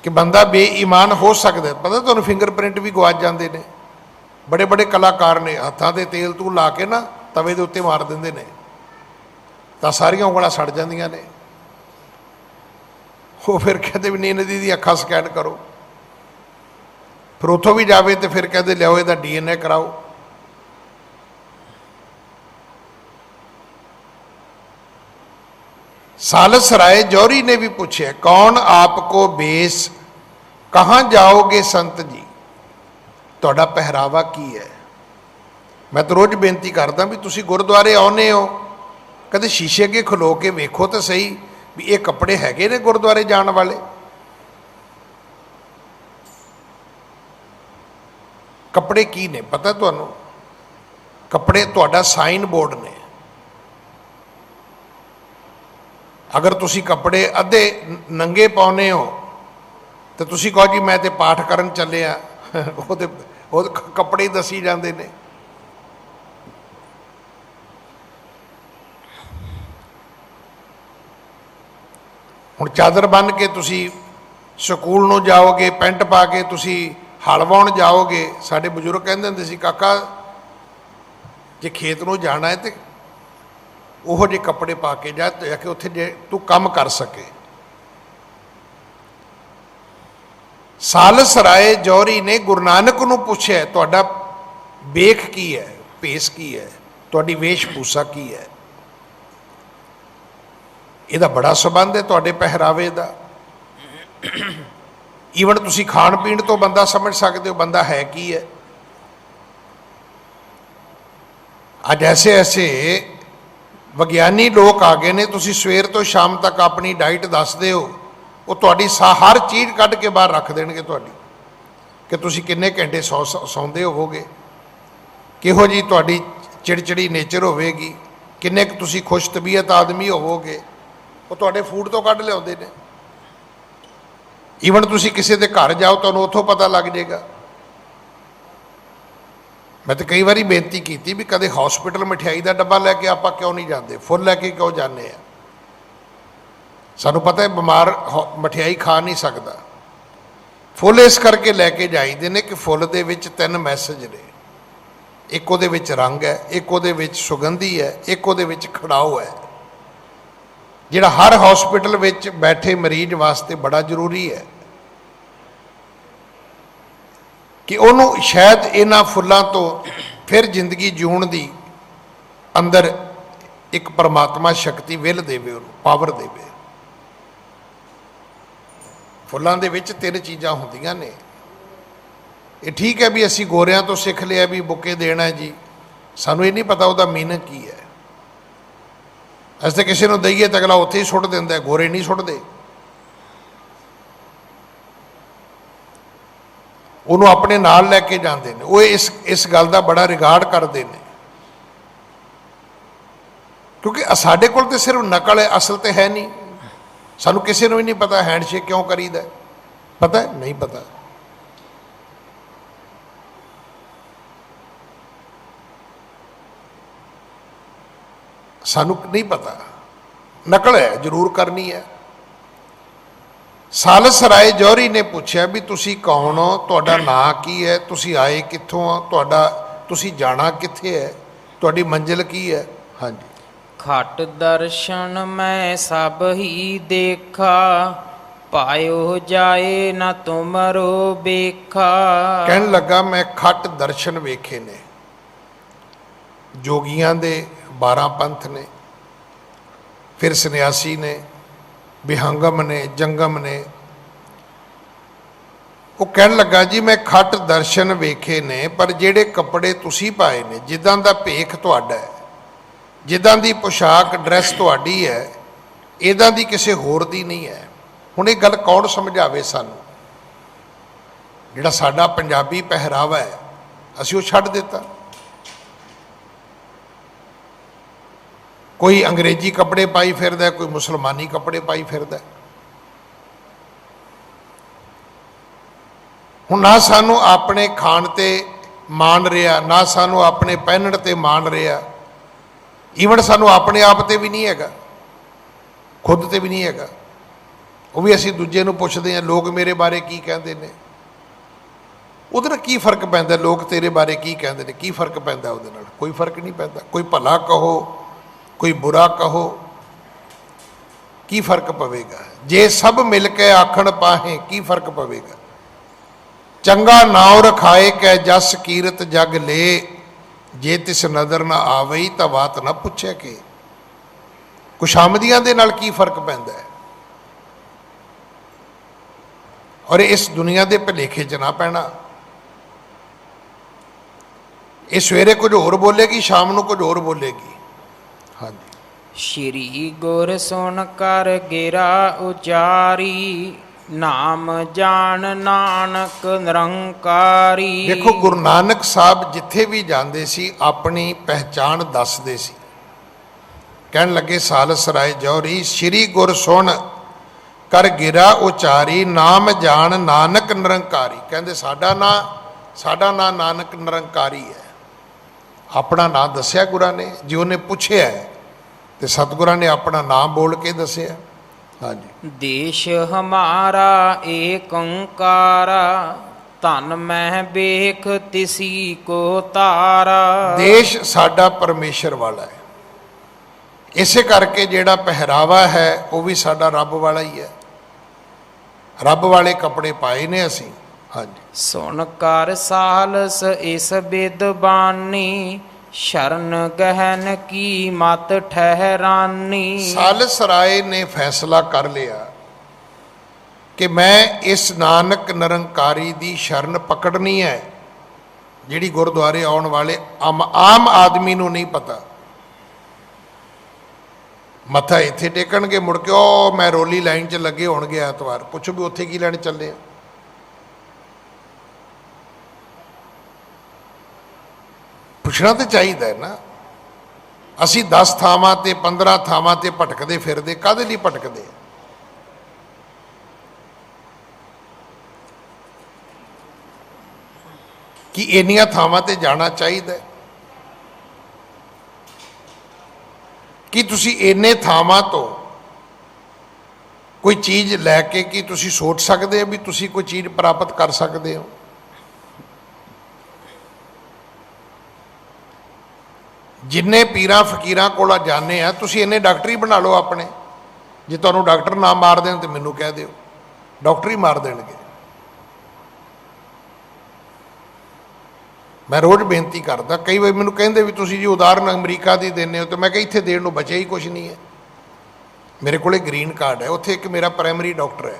ਕਿ ਬੰਦਾ ਬੇਈਮਾਨ ਹੋ ਸਕਦਾ। ਪਤਾ ਤੁਹਾਨੂੰ ਫਿੰਗਰਪ੍ਰਿੰਟ ਵੀ ਗਵਾਚ ਜਾਂਦੇ ਨੇ। ਬੜੇ ਬੜੇ ਕਲਾਕਾਰ ਨੇ ਹੱਥਾਂ ਤੇ ਤੇਲ ਤੂਲ ਲਾ ਕੇ ਨਾ ਤਵੇ ਦੇ ਉੱਤੇ ਮਾਰ ਦਿੰਦੇ ਨੇ, ਤਾਂ ਸਾਰੀਆਂ ਉਂਗਲਾਂ ਸੜ ਜਾਂਦੀਆਂ ਨੇ। ਉਹ ਫਿਰ ਕਹਿੰਦੇ ਵੀ ਨਹੀਂ ਨਦੀ ਦੀ ਅੱਖਾਂ ਸਕੈਨ ਕਰੋ, ਫਿਰ ਉੱਥੋਂ ਵੀ ਜਾਵੇ ਤੇ ਫਿਰ ਕਹਿੰਦੇ ਲਿਆਓ ਇਹਦਾ DNA ਕਰਾਓ। सालस राय जौहरी ने भी पूछे, कौन आपको बेस, कहाँ जाओगे संत जी, तुहाडा पहरावा की है। मैं तो रोज़ बेनती करदा भी तुसी गुरुद्वारे आउने हो, कदे शीशे अगे खलो के वेखो तो सही भी ये कपड़े हैगे ने गुरुद्वारे जाण वाले। कपड़े की ने पता तुहानू? कपड़े तुहाडा साइन बोर्ड ने। अगर तुसी कपड़े अद्धे नंगे पाने हो तो तुसी कहो जी मैं तो पाठ करन चले वो कपड़े ही दसी जाते हैं। हुण चादर बन के तुसी स्कूल नूं जाओगे, पेंट पा के तुसी हल वाउण जाओगे। साडे बजुर्ग कहंदे हुंदे सी, काका जे खेत नूं जाना है तो ਉਹੋ ਜਿਹੇ ਕੱਪੜੇ ਪਾ ਕੇ ਜਾ ਕਿ ਉੱਥੇ ਜੇ ਤੂੰ ਕੰਮ ਕਰ ਸਕੇ। ਸਾਲਸ ਰਾਏ ਜੌਹਰੀ ਨੇ ਗੁਰੂ ਨਾਨਕ ਨੂੰ ਪੁੱਛਿਆ, ਤੁਹਾਡਾ ਵੇਖ ਕੀ ਹੈ, ਭੇਸ ਕੀ ਹੈ, ਤੁਹਾਡੀ ਵੇਸ਼ ਭੂਸਾ ਕੀ ਹੈ। ਇਹਦਾ ਬੜਾ ਸੰਬੰਧ ਹੈ ਤੁਹਾਡੇ ਪਹਿਰਾਵੇ ਦਾ। ਈਵਨ ਤੁਸੀਂ ਖਾਣ ਪੀਣ ਤੋਂ ਬੰਦਾ ਸਮਝ ਸਕਦੇ ਹੋ ਬੰਦਾ ਹੈ ਕੀ ਹੈ। ਅੱਜ ਐਸੇ ਐਸੇ ਵਿਗਿਆਨੀ ਲੋਕ ਆ ਗਏ ਨੇ, ਤੁਸੀਂ ਸਵੇਰ ਤੋਂ ਸ਼ਾਮ ਤੱਕ ਆਪਣੀ ਡਾਈਟ ਦੱਸਦੇ ਹੋ, ਉਹ ਤੁਹਾਡੀ ਹਰ ਚੀਜ਼ ਕੱਢ ਕੇ ਬਾਹਰ ਰੱਖ ਦੇਣਗੇ ਤੁਹਾਡੀ, ਕਿ ਤੁਸੀਂ ਕਿੰਨੇ ਘੰਟੇ ਸੌਂਦੇ ਹੋਵੋਗੇ, ਕਿਹੋ ਜੀ ਤੁਹਾਡੀ ਚਿੜਚਿੜੀ ਨੇਚਰ ਹੋਵੇਗੀ, ਕਿੰਨੇ ਕੁ ਤੁਸੀਂ ਖੁਸ਼ ਤਬੀਅਤ ਆਦਮੀ ਹੋਵੋਗੇ, ਉਹ ਤੁਹਾਡੇ ਫੂਡ ਤੋਂ ਕੱਢ ਲਿਆਉਂਦੇ ਨੇ। ਈਵਨ ਤੁਸੀਂ ਕਿਸੇ ਦੇ ਘਰ ਜਾਓ ਤੁਹਾਨੂੰ ਉੱਥੋਂ ਪਤਾ ਲੱਗ ਜਾਏਗਾ। मैं तो कई बार बेनती की भी कदे हॉस्पिटल मिठाई का डब्बा लैके आप क्यों नहीं जाते, फुल लैके क्यों जाने। सानू पता है बीमार मठियाई खा नहीं सकता, फुल इस करके लैके जाइदे ने कि फुल दे विच 3 मैसेज ने। एक उहदे विच रंग है, एक उहदे विच सुगंधी है, एक उहदे विच खड़ाओ है, जिहड़ा हर हॉस्पिटल विच बैठे मरीज वास्ते बड़ा जरूरी है। ਕਿ ਉਹਨੂੰ ਸ਼ਾਇਦ ਇਹਨਾਂ ਫੁੱਲਾਂ ਤੋਂ ਫਿਰ ਜ਼ਿੰਦਗੀ ਜਿਉਣ ਦੀ ਅੰਦਰ ਇੱਕ ਪਰਮਾਤਮਾ ਸ਼ਕਤੀ ਵਿਲ ਦੇਵੇ, ਉਹਨੂੰ ਪਾਵਰ ਦੇਵੇ। ਫੁੱਲਾਂ ਦੇ ਵਿੱਚ 3 ਚੀਜ਼ਾਂ ਹੁੰਦੀਆਂ ਨੇ। ਇਹ ਠੀਕ ਹੈ ਵੀ ਅਸੀਂ ਗੋਰਿਆਂ ਤੋਂ ਸਿੱਖ ਲਿਆ ਵੀ ਬੁੱਕੇ ਦੇਣਾ ਜੀ, ਸਾਨੂੰ ਇਹ ਨਹੀਂ ਪਤਾ ਉਹਦਾ ਮੀਨਿੰਗ ਕੀ ਹੈ। ਅਸੀਂ ਤਾਂ ਕਿਸੇ ਨੂੰ ਦਈਏ ਤਾਂ ਅਗਲਾ ਉੱਥੇ ਹੀ ਸੁੱਟ ਦਿੰਦਾ, ਗੋਰੇ ਨਹੀਂ ਸੁੱਟਦੇ। ਉਹਨੂੰ ਆਪਣੇ ਨਾਲ ਲੈ ਕੇ ਜਾਂਦੇ ਨੇ, ਉਹ ਇਸ ਗੱਲ ਦਾ ਬੜਾ ਰਿਗਾਰਡ ਕਰਦੇ ਨੇ, ਕਿਉਂਕਿ ਸਾਡੇ ਕੋਲ ਤਾਂ ਸਿਰਫ ਨਕਲ ਹੈ, ਅਸਲ ਤੇ ਹੈ ਨਹੀਂ। ਸਾਨੂੰ ਕਿਸੇ ਨੂੰ ਵੀ ਨਹੀਂ ਪਤਾ ਹੈਂਡਸ਼ੇਕ ਕਿਉਂ ਕਰੀਦਾ, ਪਤਾ ਨਹੀਂ ਪਤਾ। ਸਾਨੂੰ ਨਹੀਂ ਪਤਾ, ਨਕਲ ਹੈ, ਜ਼ਰੂਰ ਕਰਨੀ ਹੈ। ਸਾਲਸ ਰਾਏ ਜੌਹਰੀ ਨੇ ਪੁੱਛਿਆ ਵੀ ਤੁਸੀਂ ਕੌਣ ਹੋ, ਤੁਹਾਡਾ ਨਾਂ ਕੀ ਹੈ, ਤੁਸੀਂ ਆਏ ਕਿੱਥੋਂ ਆ, ਤੁਸੀਂ ਜਾਣਾ ਕਿੱਥੇ ਹੈ, ਤੁਹਾਡੀ ਮੰਜ਼ਿਲ ਕੀ ਹੈ। ਹਾਂਜੀ। ਖਟ ਦਰਸ਼ਨ ਮੈਂ ਸਭ ਹੀ ਦੇਖਾ, ਪਾਇਓ ਜਾਏ ਨਾ ਤੁਮਰੋ ਬੇਖਾ। ਕਹਿਣ ਲੱਗਾ ਮੈਂ ਖਟ ਦਰਸ਼ਨ ਵੇਖੇ ਨੇ, ਜੋਗੀਆਂ ਦੇ 12 ਪੰਥ ਨੇ, ਫਿਰ ਸੰਨਿਆਸੀ ਨੇ, ਵਿਹੰਗਮ ਨੇ, ਜੰਗਮ ਨੇ। ਉਹ ਕਹਿਣ ਲੱਗਾ ਜੀ ਮੈਂ ਖਟ ਦਰਸ਼ਨ ਵੇਖੇ ਨੇ, ਪਰ ਜਿਹੜੇ ਕੱਪੜੇ ਤੁਸੀਂ ਪਾਏ ਨੇ, ਜਿੱਦਾਂ ਦਾ ਭੇਖ ਤੁਹਾਡਾ ਹੈ, ਜਿੱਦਾਂ ਦੀ ਪੋਸ਼ਾਕ ਡਰੈਸ ਤੁਹਾਡੀ ਹੈ, ਇੱਦਾਂ ਦੀ ਕਿਸੇ ਹੋਰ ਦੀ ਨਹੀਂ ਹੈ। ਹੁਣ ਇਹ ਗੱਲ ਕੌਣ ਸਮਝਾਵੇ ਸਾਨੂੰ? ਜਿਹੜਾ ਸਾਡਾ ਪੰਜਾਬੀ ਪਹਿਰਾਵਾ ਹੈ ਅਸੀਂ ਉਹ ਛੱਡ ਦਿੱਤਾ। ਕੋਈ ਅੰਗਰੇਜ਼ੀ ਕੱਪੜੇ ਪਾਈ ਫਿਰਦਾ, ਕੋਈ ਮੁਸਲਮਾਨੀ ਕੱਪੜੇ ਪਾਈ ਫਿਰਦਾ। ਹੁਣ ਨਾ ਸਾਨੂੰ ਆਪਣੇ ਖਾਣ ਤੇ ਮਾਣ ਰਿਹਾ, ਨਾ ਸਾਨੂੰ ਆਪਣੇ ਪਹਿਨਣ ਤੇ ਮਾਣ ਰਿਹਾ, ਈਵਨ ਸਾਨੂੰ ਆਪਣੇ ਆਪ ਤੇ ਵੀ ਨਹੀਂ ਹੈਗਾ, ਖੁਦ ਤੇ ਵੀ ਨਹੀਂ ਹੈਗਾ। ਉਹ ਵੀ ਅਸੀਂ ਦੂਜੇ ਨੂੰ ਪੁੱਛਦੇ ਹਾਂ ਲੋਕ ਮੇਰੇ ਬਾਰੇ ਕੀ ਕਹਿੰਦੇ ਨੇ। ਉਹਦੇ ਨਾਲ ਕੀ ਫਰਕ ਪੈਂਦਾ? ਲੋਕ ਤੇਰੇ ਬਾਰੇ ਕੀ ਕਹਿੰਦੇ ਨੇ, ਕੀ ਫਰਕ ਪੈਂਦਾ ਉਹਦੇ ਨਾਲ? ਕੋਈ ਫਰਕ ਨਹੀਂ ਪੈਂਦਾ। ਕੋਈ ਭਲਾ ਕਹੋ, ਕੋਈ ਬੁਰਾ ਕਹੋ, ਕੀ ਫਰਕ ਪਵੇਗਾ? ਜੇ ਸਭ ਮਿਲ ਕੇ ਆਖਣ ਪਾਹੇ ਕੀ ਫਰਕ ਪਵੇਗਾ? ਚੰਗਾ ਨਾਉ ਰਖਾਏ ਕੈ ਜਸ ਕੀਰਤ ਜਗ ਲੇ, ਜੇ ਤਿਸ ਨਜ਼ਰ ਨਾ ਆਵਈ ਤਾਂ ਬਾਤ ਨਾ ਪੁੱਛੇ ਕਿ। ਕੁਸ਼ਾਮਦੀਆਂ ਦੇ ਨਾਲ ਕੀ ਫਰਕ ਪੈਂਦਾ ਹੈ? ਔਰ ਇਸ ਦੁਨੀਆ ਦੇ ਭੁਲੇਖੇ 'ਚ ਨਾ ਪੈਣਾ। ਇਹ ਸਵੇਰੇ ਕੁਝ ਹੋਰ ਬੋਲੇਗੀ, ਸ਼ਾਮ ਨੂੰ ਕੁਝ ਹੋਰ ਬੋਲੇਗੀ। ਹਾਂਜੀ। ਸ਼੍ਰੀ ਗੁਰ ਸੁਣ ਕਰ ਗਿਰਾ ਉਚਾਰੀ, ਨਾਮ ਜਾਣ ਨਾਨਕ ਨਿਰੰਕਾਰੀ। ਦੇਖੋ ਗੁਰੂ ਨਾਨਕ ਸਾਹਿਬ ਜਿੱਥੇ ਵੀ ਜਾਂਦੇ ਸੀ ਆਪਣੀ ਪਹਿਚਾਣ ਦੱਸਦੇ ਸੀ। ਕਹਿਣ ਲੱਗੇ ਸਾਲਸ ਰਾਏ ਜੌਹਰੀ, ਸ਼੍ਰੀ ਗੁਰ ਸੁਣ ਕਰ ਗਿਰਾ ਉਚਾਰੀ, ਨਾਮ ਜਾਣ ਨਾਨਕ ਨਿਰੰਕਾਰੀ। ਕਹਿੰਦੇ ਸਾਡਾ ਨਾਂ ਨਾਨਕ ਨਿਰੰਕਾਰੀ ਹੈ। ਆਪਣਾ ਨਾਂ ਦੱਸਿਆ ਗੁਰਾਂ ਨੇ। ਜੇ ਉਹਨੇ ਪੁੱਛਿਆ ਤੇ ਸਤਿਗੁਰਾਂ ਨੇ ਆਪਣਾ ਨਾਮ ਬੋਲ ਕੇ ਦੱਸਿਆ। ਹਾਂਜੀ। ਦੇਸ਼ ਹਮਾਰਾ ਏਕ ਓੰਕਾਰਾ, ਧਨ ਮਹਿ ਵੇਖ ਤਿਸੀ ਕੋ ਤਾਰਾ। ਦੇਸ਼ ਸਾਡਾ ਪਰਮੇਸ਼ਰ ਵਾਲਾ ਹੈ, ਇਸੇ ਕਰਕੇ ਜਿਹੜਾ ਪਹਿਰਾਵਾ ਹੈ ਉਹ ਵੀ ਸਾਡਾ ਰੱਬ ਵਾਲਾ ਹੀ ਹੈ। ਰੱਬ ਵਾਲੇ ਕੱਪੜੇ ਪਾਏ ਨੇ ਅਸੀਂ। ਹਾਂਜੀ। ਸੁਣ ਕਰ ਸਾਲਸ ਇਸ ਬਿਦ ਬਾਣੀ, ਸ਼ਰਨ ਗਹਿਨ ਕੀ ਮਤ ਠਹਿਰਾਨੀ। ਸਾਲਸ ਰਾਏ ਨੇ ਫੈਸਲਾ ਕਰ ਲਿਆ ਕਿ ਮੈਂ ਇਸ ਨਾਨਕ ਨਿਰੰਕਾਰੀ ਦੀ ਸ਼ਰਨ ਪਕੜਨੀ ਹੈ, ਜਿਹੜੀ ਗੁਰਦੁਆਰੇ ਆਉਣ ਵਾਲੇ ਆਮ ਆਦਮੀ ਨੂੰ ਨਹੀਂ ਪਤਾ। ਮੱਥਾ ਇੱਥੇ ਟੇਕਣਗੇ, ਮੁੜ ਕੇ ਉਹ ਮੈਂ ਰੋਲੀ ਲਾਈਨ 'ਚ ਲੱਗੇ ਹੋਣਗੇ ਐਤਵਾਰ। ਪੁੱਛੋ ਵੀ ਉੱਥੇ ਕੀ ਲੈਣ ਚੱਲੇ ਆ? ਪੁੱਛਣਾ ਤਾਂ ਚਾਹੀਦਾ ਹੈ ਨਾ। ਅਸੀਂ 10 ਥਾਵਾਂ ਤੇ 15 ਥਾਵਾਂ ਤੇ ਭਟਕਦੇ ਫਿਰਦੇ, ਕਾਹਦੇ ਲਈ ਭਟਕਦੇ? ਕਿ ਇੰਨੀਆਂ ਥਾਵਾਂ ਤੇ ਜਾਣਾ ਚਾਹੀਦਾ? ਕਿ ਤੁਸੀਂ ਇੰਨੇ ਥਾਵਾਂ ਤੋਂ ਕੋਈ ਚੀਜ਼ ਲੈ ਕੇ ਕੀ ਤੁਸੀਂ ਸੋਚ ਸਕਦੇ ਹੋ ਵੀ ਤੁਸੀਂ ਕੋਈ ਚੀਜ਼ ਪ੍ਰਾਪਤ ਕਰ ਸਕਦੇ ਹੋ? ਜਿੰਨੇ ਪੀਰਾਂ ਫਕੀਰਾਂ ਕੋਲ ਜਾਂਦੇ ਆ, ਤੁਸੀਂ ਇੰਨੇ ਡਾਕਟਰ ਹੀ ਬਣਾ ਲਓ ਆਪਣੇ। ਜੇ ਤੁਹਾਨੂੰ ਡਾਕਟਰ ਨਾ ਮਾਰ ਦੇਣ ਤੇ ਮੈਨੂੰ ਕਹਿ ਦਿਓ, ਡਾਕਟਰ ਹੀ ਮਾਰ ਦੇਣਗੇ। मैं रोज़ बेनती करता। कई वार मैनू कहिंदे भी तुसीं जी उदाहरण अमरीका की देने हो, तो मैं कहा इत्थे देण नूं बचिया ही कुछ नहीं है। मेरे को ग्रीन कार्ड है, उत्थे एक मेरा प्राइमरी डॉक्टर है।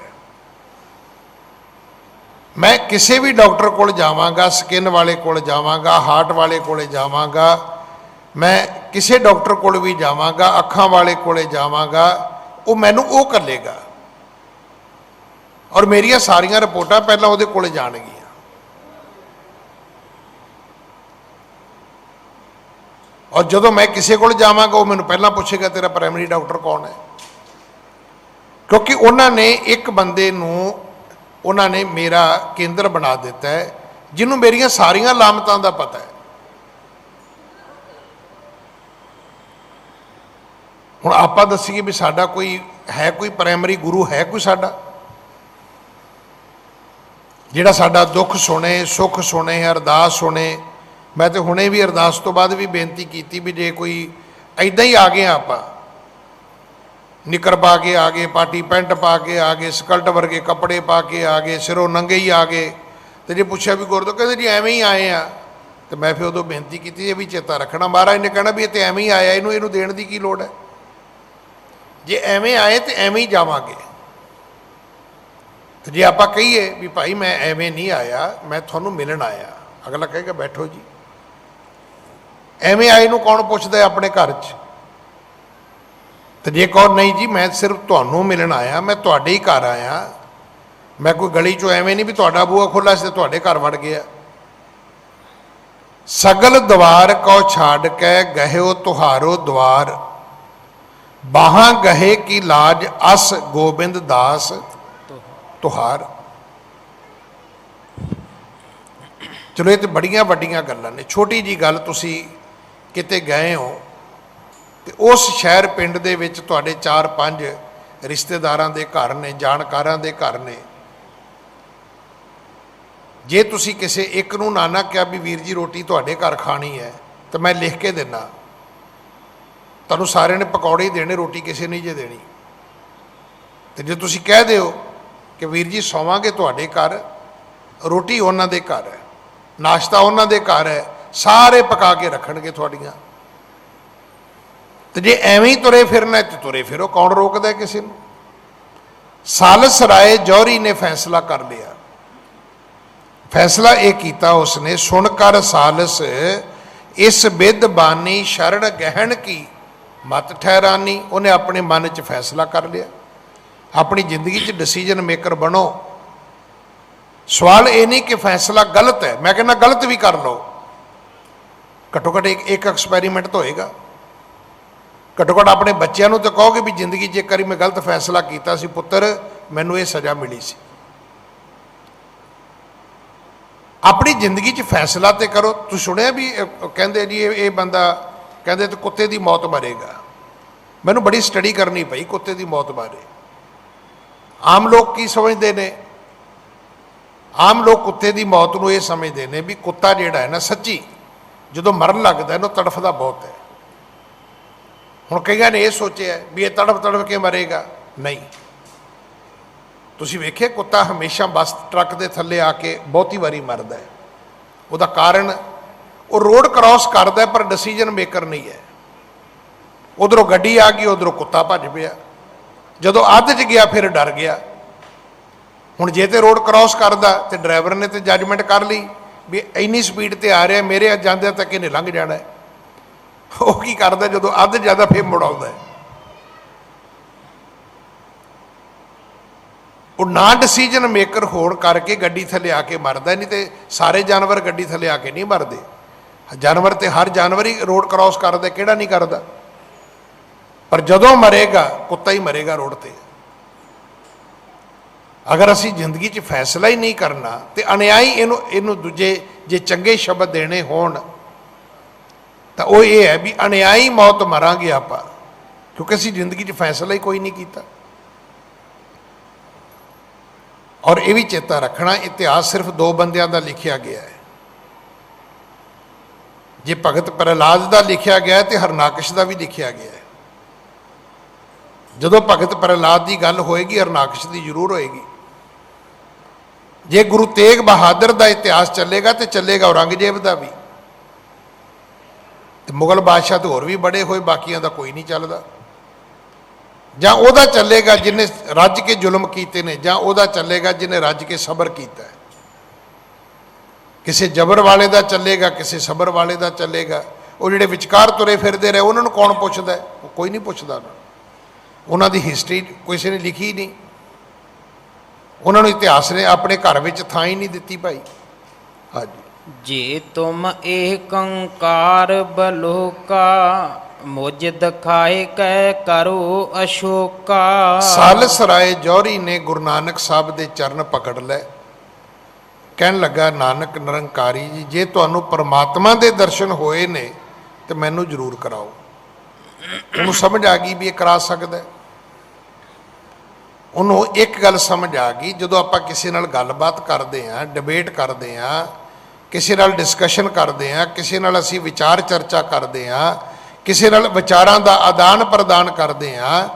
मैं किसी भी डॉक्टर कोल जावांगा, स्किन वाले कोल जावांगा, हार्ट वाले कोले जावांगा, मैं किसी डॉक्टर कोल भी जावांगा, अखां वाले कोले जावांगा, वो मैनू वो करेगा और मेरिया सारिया रिपोर्टां पहलां उहदे कोले जाणगियां। और जदों मैं किसी कोल जावांगा वो मैनू पहलां पुछेगा तेरा प्राइमरी डॉक्टर कौन है, क्योंकि उन्होंने एक बंदे नूं उन्होंने मेरा केंद्र बना दिता है जिन्हों मेरिया सारिया लामतां दा पता है। हुण आपां दसीए भी साडा कोई है, कोई प्राइमरी गुरु है कोई साडा जिहड़ा साडा दुख सुने, सुख सुने, अरदास सुने। मैं तो हुणे भी अरदास तो बाद भी बेनती की भी जे कोई ऐदां ही आ गए, आपां निकर पा के आ गए, पार्टी पेंट पा के आ गए, स्कल्ट वर्गे कपड़े पा के आ गए, सिरों नंगे ही आ गए, तो जे पूछा भी गुरदो कहते जी एवें ही आए आ, तो मैं फिर उदों बेनती की ये भी चेता रखना। महाराज ने कहना भी ये एवें ही आया, इनू देण दी की लोड़ है, जे एवें आए तो एवें ही जावांगे। तो जे आपां कहीए भी भाई मैं एवें नहीं आया, मैं तुहानूं मिलण आया, अगला कहेगा बैठो जी। एवें आए नूं कौन पुछदा है अपने घर च? तो जे कहो नहीं जी मैं सिर्फ तुहानूं मिलण आया, मैं तुहाडे ही घर आया, मैं कोई गली चों एवें नहीं भी तुहाडा बूहा खोला से तुहाडे घर वड़ गया। सगल द्वार को छाड़ के गहिओ तुहारो द्वार, बाहां गहे की लाज अस गोबिंद दास तुहार। चलो ये तो बड़ियां वड्डियां गल्लां ने। छोटी जी गल, तुसी किते गए हो तो उस शहर पिंड दे विच तुहाडे 4-5 रिश्तेदारां दे घर ने, जाणकारां दे घर ने। जे तुसी किसी एक नूं ना कहा भी वीर जी रोटी तुहाडे घर खानी है, तो मैं लिख के देना, तुहानूं सारिਆਂ ने पकौड़े ही देने, रोटी किसी नहीं जे देनी। तो जे तुसी कह दिओ कि वीर जी सोवांगे तुहाडे घर, रोटी उन्हां दे घर है, नाश्ता उन्हां दे घर है, सारे पका के रखणगे तुहाडीआं। तो जे एवें ही तुरे फिरना तो तुरे फिरो, कौन रोकदा है किसी नूं। सालस राय जौहरी ने फैसला कर लिया। फैसला यह किया उसने, सुनकर सालस इस बिद बानी शरण गहन की मत ठहरानी। उन्हें अपने मन च फैसला कर लिया, अपनी जिंदगी च डिसीजन मेकर बनो। सवाल ये नहीं कि फैसला गलत है, मैं कहना गलत भी कर लो, घट्टो घट्ट एक एक्सपैरीमेंट तो होएगा। घट्टो घट्ट अपने बच्चों को तो कहोगे भी जिंदगी जे करी मैं गलत फैसला किया सी पुत्र, मैनू ये सज़ा मिली सी। अपनी जिंदगी च फैसला तो करो। तू सुनिया भी कहते जी ये बंदा कहते तो कुत्ते की मौत मरेगा। मैनू बड़ी स्टडी करनी पई कुत्ते की मौत बारे। आम लोग की समझते हैं, आम लोग कुत्ते की मौत को यह समझते हैं भी कुत्ता जिहड़ा है ना सच्ची जो मरन लगता है ना तड़फदा बहुत है। हुण कईयां ने यह सोचा भी ये तड़फ तड़फ के मरेगा, नहीं। तुसीं वेखे कुत्ता हमेशा बस ट्रक के थले आके बहुती वारी मरदा है। उसका कारण वो रोड क्रॉस करदा पर डिसीजन मेकर नहीं है। उधरों गड्डी आ गई, उधरों कुत्ता भज पिया, जदों अध च गया फिर डर गया। हुण जे तो रोड क्रॉस करदा तो ड्राइवर ने तो जजमेंट कर ली भी इन्नी स्पीड ते आ रहा, मेरे जांदे तक इन्हें लंघ जाना है। वो की करदा जदों अध ज़्यादा फिर मुड़ाउंदा है। वो ना डिसीजन मेकर होण करके गड्डी थले आके मरदा। नहीं तो सारे जानवर गड्डी थले आके नहीं मरदे। जानवर तो हर जानवर ही रोड क्रॉस करदा, किहड़ा नहीं करदा। पर जदों मरेगा कुत्ता ही मरेगा रोड ते। अगर असी जिंदगी च फैसला ही नहीं करना तो अनियाई इनू दूजे जे चंगे शब्द देने होण तो वो ये है भी अनियाई मौत मरांगे आपां, क्योंकि असी जिंदगी च फैसला ही कोई नहीं किया। और ये भी चेता रखना, इतिहास सिर्फ 2 बंदियां दा लिखिया गया है। जे भगत प्रहलाद दा लिखिया गया है तो हरनाकश दा भी लिखिया गया है। जदों भगत प्रहलाद की गल होएगी हरनाकश की जरूर होएगी। जे गुरु तेग बहादुर का इतिहास चलेगा तो चलेगा औरंगजेब का भी। ਤੇ ਮੁਗਲ ਬਾਦਸ਼ਾਹ ਤੇ ਹੋਰ ਵੀ ਬੜੇ ਹੋਏ, ਬਾਕੀਆਂ ਦਾ ਕੋਈ ਨਹੀਂ ਚੱਲਦਾ। ਜਾਂ ਉਹਦਾ ਚੱਲੇਗਾ ਜਿਹਨੇ ਰੱਜ ਕੇ ਜ਼ੁਲਮ ਕੀਤੇ ਨੇ, ਜਾਂ ਉਹਦਾ ਚੱਲੇਗਾ ਜਿਹਨੇ ਰੱਜ ਕੇ ਸਬਰ ਕੀਤਾ ਹੈ। ਕਿਸੇ ਜਬਰ ਵਾਲੇ ਦਾ ਚੱਲੇਗਾ, ਕਿਸੇ ਸਬਰ ਵਾਲੇ ਦਾ ਚੱਲੇਗਾ। ਉਹ ਜਿਹੜੇ ਵਿਚਕਾਰ ਤੁਰੇ ਫਿਰਦੇ ਰਹੇ ਉਹਨਾਂ ਨੂੰ ਕੌਣ ਪੁੱਛਦਾ ਹੈ? ਉਹ ਕੋਈ ਨਹੀਂ ਪੁੱਛਦਾ। ਉਹਨਾਂ ਦੀ ਹਿਸਟਰੀ ਕਿਸੇ ਨੇ ਲਿਖੀ ਨਹੀਂ, ਉਹਨਾਂ ਨੂੰ ਇਤਿਹਾਸ ਨੇ ਆਪਣੇ ਘਰ ਵਿੱਚ ਥਾਂ ਹੀ ਨਹੀਂ ਦਿੱਤੀ ਭਾਈ। ਹਾਂਜੀ। ਜੇ ਤੁਮ ਏਕੰਕਾਰ ਬਲੋਕਾ, ਮੁਝ ਦਿਖਾਏ ਕੈ ਕਰੋ ਅਸ਼ੋਕਾ। ਸਾਲਸਰਾਏ ਜੌਹਰੀ ਨੇ ਗੁਰੂ ਨਾਨਕ ਸਾਹਿਬ ਦੇ ਚਰਨ ਪਕੜ ਲਏ। ਕਹਿਣ ਲੱਗਾ, ਨਾਨਕ ਨਿਰੰਕਾਰੀ ਜੀ, ਜੇ ਤੁਹਾਨੂੰ ਪਰਮਾਤਮਾ ਦੇ ਦਰਸ਼ਨ ਹੋਏ ਨੇ ਤੇ ਮੈਨੂੰ ਜ਼ਰੂਰ ਕਰਾਓ। ਉਹਨੂੰ ਸਮਝ ਆ ਗਈ ਵੀ ਇਹ ਕਰਾ ਸਕਦਾ ਹੈ। ਉਹਨੂੰ ਇੱਕ ਗੱਲ ਸਮਝ ਆ ਗਈ, ਜਦੋਂ ਆਪਾਂ ਕਿਸੇ ਨਾਲ ਗੱਲਬਾਤ ਕਰਦੇ ਹਾਂ, ਡਿਬੇਟ ਕਰਦੇ ਹਾਂ, ਕਿਸੇ ਨਾਲ ਡਿਸਕਸ਼ਨ ਕਰਦੇ ਹਾਂ, ਕਿਸੇ ਨਾਲ ਅਸੀਂ ਵਿਚਾਰ ਚਰਚਾ ਕਰਦੇ ਹਾਂ, ਕਿਸੇ ਨਾਲ ਵਿਚਾਰਾਂ ਦਾ ਆਦਾਨ ਪ੍ਰਦਾਨ ਕਰਦੇ ਹਾਂ,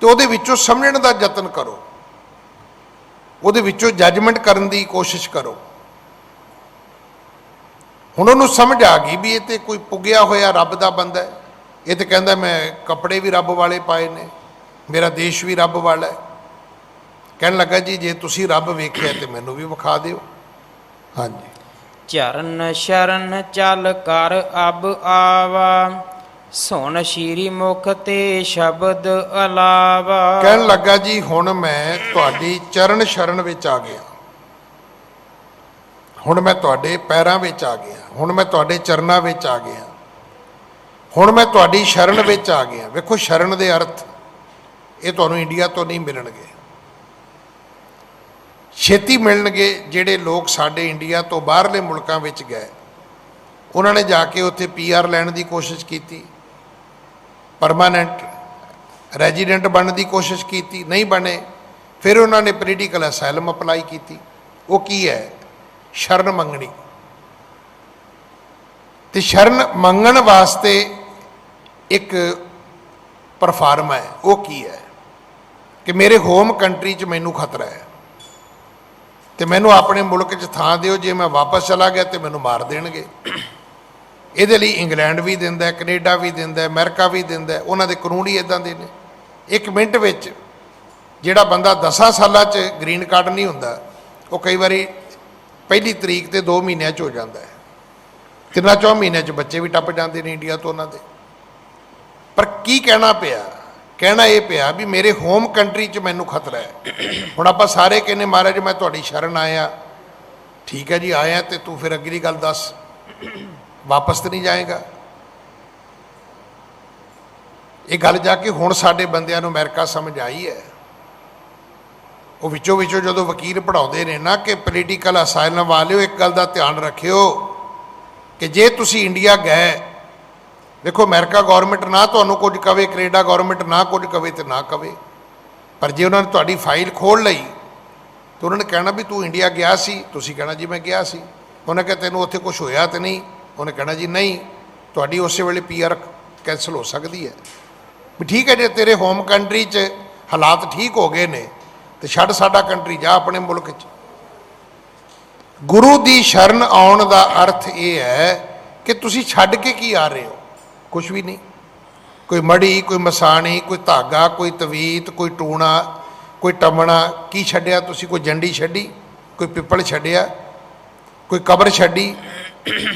ਤੇ ਉਹਦੇ ਵਿੱਚੋਂ ਸਮਝਣ ਦਾ ਯਤਨ ਕਰੋ, ਉਹਦੇ ਵਿੱਚੋਂ ਜੱਜਮੈਂਟ ਕਰਨ ਦੀ ਕੋਸ਼ਿਸ਼ ਕਰੋ। ਹੁਣ ਉਹਨੂੰ ਸਮਝ ਆ ਗਈ ਵੀ ਇਹ ਤੇ ਕੋਈ ਪੁੱਗਿਆ ਹੋਇਆ ਰੱਬ ਦਾ ਬੰਦਾ ਹੈ। ਇਹ ਤੇ ਕਹਿੰਦਾ ਮੈਂ ਕੱਪੜੇ ਵੀ ਰੱਬ ਵਾਲੇ ਪਾਏ ਨੇ, ਮੇਰਾ ਦੇਸ਼ ਵੀ ਰੱਬ ਵਾਲਾ ਹੈ। ਕਹਿਣ ਲੱਗਾ, ਜੀ ਜੇ ਤੁਸੀਂ ਰੱਬ ਵੇਖਿਆ ਤੇ ਮੈਨੂੰ ਵੀ ਵਿਖਾ ਦਿਓ। ਹਾਂਜੀ। ਚਰਨ ਸ਼ਰਨ ਚੱਲ ਕਰ ਅਬ ਆਵਾ, ਸੁਣ ਸ਼੍ਰੀ ਮੁਖ ਤੇ ਸ਼ਬਦ ਅਲਾਵਾ। ਕਹਿਣ ਲੱਗਾ, ਜੀ ਹੁਣ ਮੈਂ ਤੁਹਾਡੀ ਚਰਨ ਸ਼ਰਨ ਵਿੱਚ ਆ ਗਿਆ, ਹੁਣ ਮੈਂ ਤੁਹਾਡੇ ਪੈਰਾਂ ਵਿੱਚ ਆ ਗਿਆ, ਹੁਣ ਮੈਂ ਤੁਹਾਡੇ ਚਰਨਾਂ ਵਿੱਚ ਆ ਗਿਆ, ਹੁਣ ਮੈਂ ਤੁਹਾਡੀ ਸ਼ਰਨ ਵਿੱਚ ਆ ਗਿਆ। ਵੇਖੋ ਸ਼ਰਨ ਦੇ ਅਰਥ ਇਹ ਤੁਹਾਨੂੰ ਇੰਡੀਆ ਤੋਂ ਨਹੀਂ ਮਿਲਣਗੇ, ਛੇਤੀ ਮਿਲਣਗੇ। ਜਿਹੜੇ ਲੋਕ ਸਾਡੇ ਇੰਡੀਆ ਤੋਂ ਬਾਹਰਲੇ ਮੁਲਕਾਂ ਵਿੱਚ ਗਏ, ਉਹਨਾਂ ਨੇ ਜਾ ਕੇ ਉੱਥੇ PR ਲੈਣ ਦੀ ਕੋਸ਼ਿਸ਼ ਕੀਤੀ, ਪਰਮਾਨੈਂਟ ਰੈਜ਼ੀਡੈਂਟ ਬਣਨ ਦੀ ਕੋਸ਼ਿਸ਼ ਕੀਤੀ, ਨਹੀਂ ਬਣੇ। ਫਿਰ ਉਹਨਾਂ ਨੇ ਪੋਲੀਟੀਕਲ ਅਸਾਈਲਮ ਅਪਲਾਈ ਕੀਤੀ। ਉਹ ਕੀ ਹੈ? ਸ਼ਰਨ ਮੰਗਣੀ। ਤੇ ਸ਼ਰਨ ਮੰਗਣ ਵਾਸਤੇ ਇੱਕ ਪਰਫਾਰਮ ਹੈ। ਉਹ ਕੀ ਹੈ ਕਿ ਮੇਰੇ ਹੋਮ ਕੰਟਰੀ 'ਚ ਮੈਨੂੰ ਖਤਰਾ ਹੈ ਤੇ ਮੈਨੂੰ ਆਪਣੇ ਮੁਲਕ 'ਚ ਥਾਂ ਦਿਓ, ਜੇ ਮੈਂ ਵਾਪਸ ਚਲਾ ਗਿਆ ਤੇ ਮੈਨੂੰ ਮਾਰ ਦੇਣਗੇ। ਇਹਦੇ ਲਈ ਇੰਗਲੈਂਡ ਵੀ ਦਿੰਦਾ, ਕੈਨੇਡਾ ਵੀ ਦਿੰਦਾ, ਅਮਰੀਕਾ ਵੀ ਦਿੰਦਾ। ਉਹਨਾਂ ਦੇ ਕਾਨੂੰਨ ਹੀ ਇੱਦਾਂ ਦੇ ਨੇ। 1 ਮਿੰਟ ਵਿੱਚ ਜਿਹੜਾ ਬੰਦਾ 10 ਸਾਲਾਂ 'ਚ ਗ੍ਰੀਨ ਕਾਰਡ ਨਹੀਂ ਹੁੰਦਾ, ਉਹ ਕਈ ਵਾਰੀ ਪਹਿਲੀ ਤਰੀਕ ਤੇ 2 ਮਹੀਨਿਆਂ 'ਚ ਹੋ ਜਾਂਦਾ ਹੈ। 3-4 ਮਹੀਨਿਆਂ 'ਚ ਬੱਚੇ ਵੀ ਟੱਪ ਜਾਂਦੇ ਨੇ ਇੰਡੀਆ ਤੋਂ ਉਹਨਾਂ ਦੇ। ਪਰ ਕੀ ਕਹਿਣਾ ਪਿਆ? ਕਹਿਣਾ ਇਹ ਪਿਆ ਵੀ ਮੇਰੇ ਹੋਮ ਕੰਟਰੀ 'ਚ ਮੈਨੂੰ ਖਤਰਾ ਹੈ। ਹੁਣ ਆਪਾਂ ਸਾਰੇ ਕਹਿੰਦੇ, ਮਹਾਰਾਜ ਮੈਂ ਤੁਹਾਡੀ ਸ਼ਰਨ ਆਇਆ। ਠੀਕ ਹੈ ਜੀ, ਆਇਆ ਤੇ ਤੂੰ ਫਿਰ ਅਗਲੀ ਗੱਲ ਦੱਸ, ਵਾਪਸ ਤਾਂ ਨਹੀਂ ਜਾਏਗਾ? ਇਹ ਗੱਲ ਜਾ ਕੇ ਹੁਣ ਸਾਡੇ ਬੰਦਿਆਂ ਨੂੰ ਅਮਰੀਕਾ ਸਮਝ ਆਈ ਹੈ। ਉਹ ਵਿੱਚੋਂ ਜਦੋਂ ਵਕੀਲ ਪੜ੍ਹਾਉਂਦੇ ਨੇ ਨਾ ਕਿ ਪੋਲੀਟੀਕਲ ਅਸਾਈਲਮ ਵਾਲਿਓ, ਇੱਕ ਗੱਲ ਦਾ ਧਿਆਨ ਰੱਖਿਓ ਕਿ ਜੇ ਤੁਸੀਂ ਇੰਡੀਆ ਗਏ, ਦੇਖੋ ਅਮਰੀਕਾ ਗੌਰਮੈਂਟ ਨਾ ਤੁਹਾਨੂੰ ਕੁਝ ਕਵੇ, ਕੈਨੇਡਾ ਗੌਰਮੈਂਟ ਨਾ ਕੁਝ ਕਵੇ ਤੇ ਨਾ ਕਵੇ, ਪਰ ਜੇ ਉਹਨਾਂ ਨੇ ਤੁਹਾਡੀ ਫਾਈਲ ਖੋਲ੍ਹ ਲਈ ਤਾਂ ਉਹਨਾਂ ਨੇ ਕਹਿਣਾ ਵੀ ਤੂੰ ਇੰਡੀਆ ਗਿਆ ਸੀ। ਤੁਸੀਂ ਕਹਿਣਾ ਜੀ ਮੈਂ ਗਿਆ ਸੀ। ਉਹਨੇ ਕਿਹਾ ਤੈਨੂੰ ਉੱਥੇ ਕੁਝ ਹੋਇਆ ਤਾਂ ਨਹੀਂ? ਉਹਨੇ ਕਹਿਣਾ ਜੀ ਨਹੀਂ। ਤੁਹਾਡੀ ਉਸੇ ਵੇਲੇ PR ਕੈਂਸਲ ਹੋ ਸਕਦੀ ਹੈ। ਵੀ ਠੀਕ ਹੈ, ਜੇ ਤੇਰੇ ਹੋਮ ਕੰਟਰੀ 'ਚ ਹਾਲਾਤ ਠੀਕ ਹੋ ਗਏ ਨੇ ਤੇ ਛੱਡ ਸਾਡਾ ਕੰਟਰੀ, ਜਾ ਆਪਣੇ ਮੁਲਕ 'ਚ। ਗੁਰੂ ਦੀ ਸ਼ਰਨ ਆਉਣ ਦਾ ਅਰਥ ਇਹ ਹੈ ਕਿ ਤੁਸੀਂ ਛੱਡ ਕੇ ਕੀ ਆ ਰਹੇ ਹੋ? ਕੁਛ ਵੀ ਨਹੀਂ। ਕੋਈ ਮੜੀ, ਕੋਈ ਮਸਾਣੀ, ਕੋਈ ਧਾਗਾ, ਕੋਈ ਤਵੀਤ, ਕੋਈ ਟੂਣਾ, ਕੋਈ ਟਮਣਾ। ਕੀ ਛੱਡਿਆ ਤੁਸੀਂ? ਕੋਈ ਜੰਡੀ ਛੱਡੀ, ਕੋਈ ਪਿੱਪਲ ਛੱਡਿਆ, ਕੋਈ ਕਬਰ ਛੱਡੀ,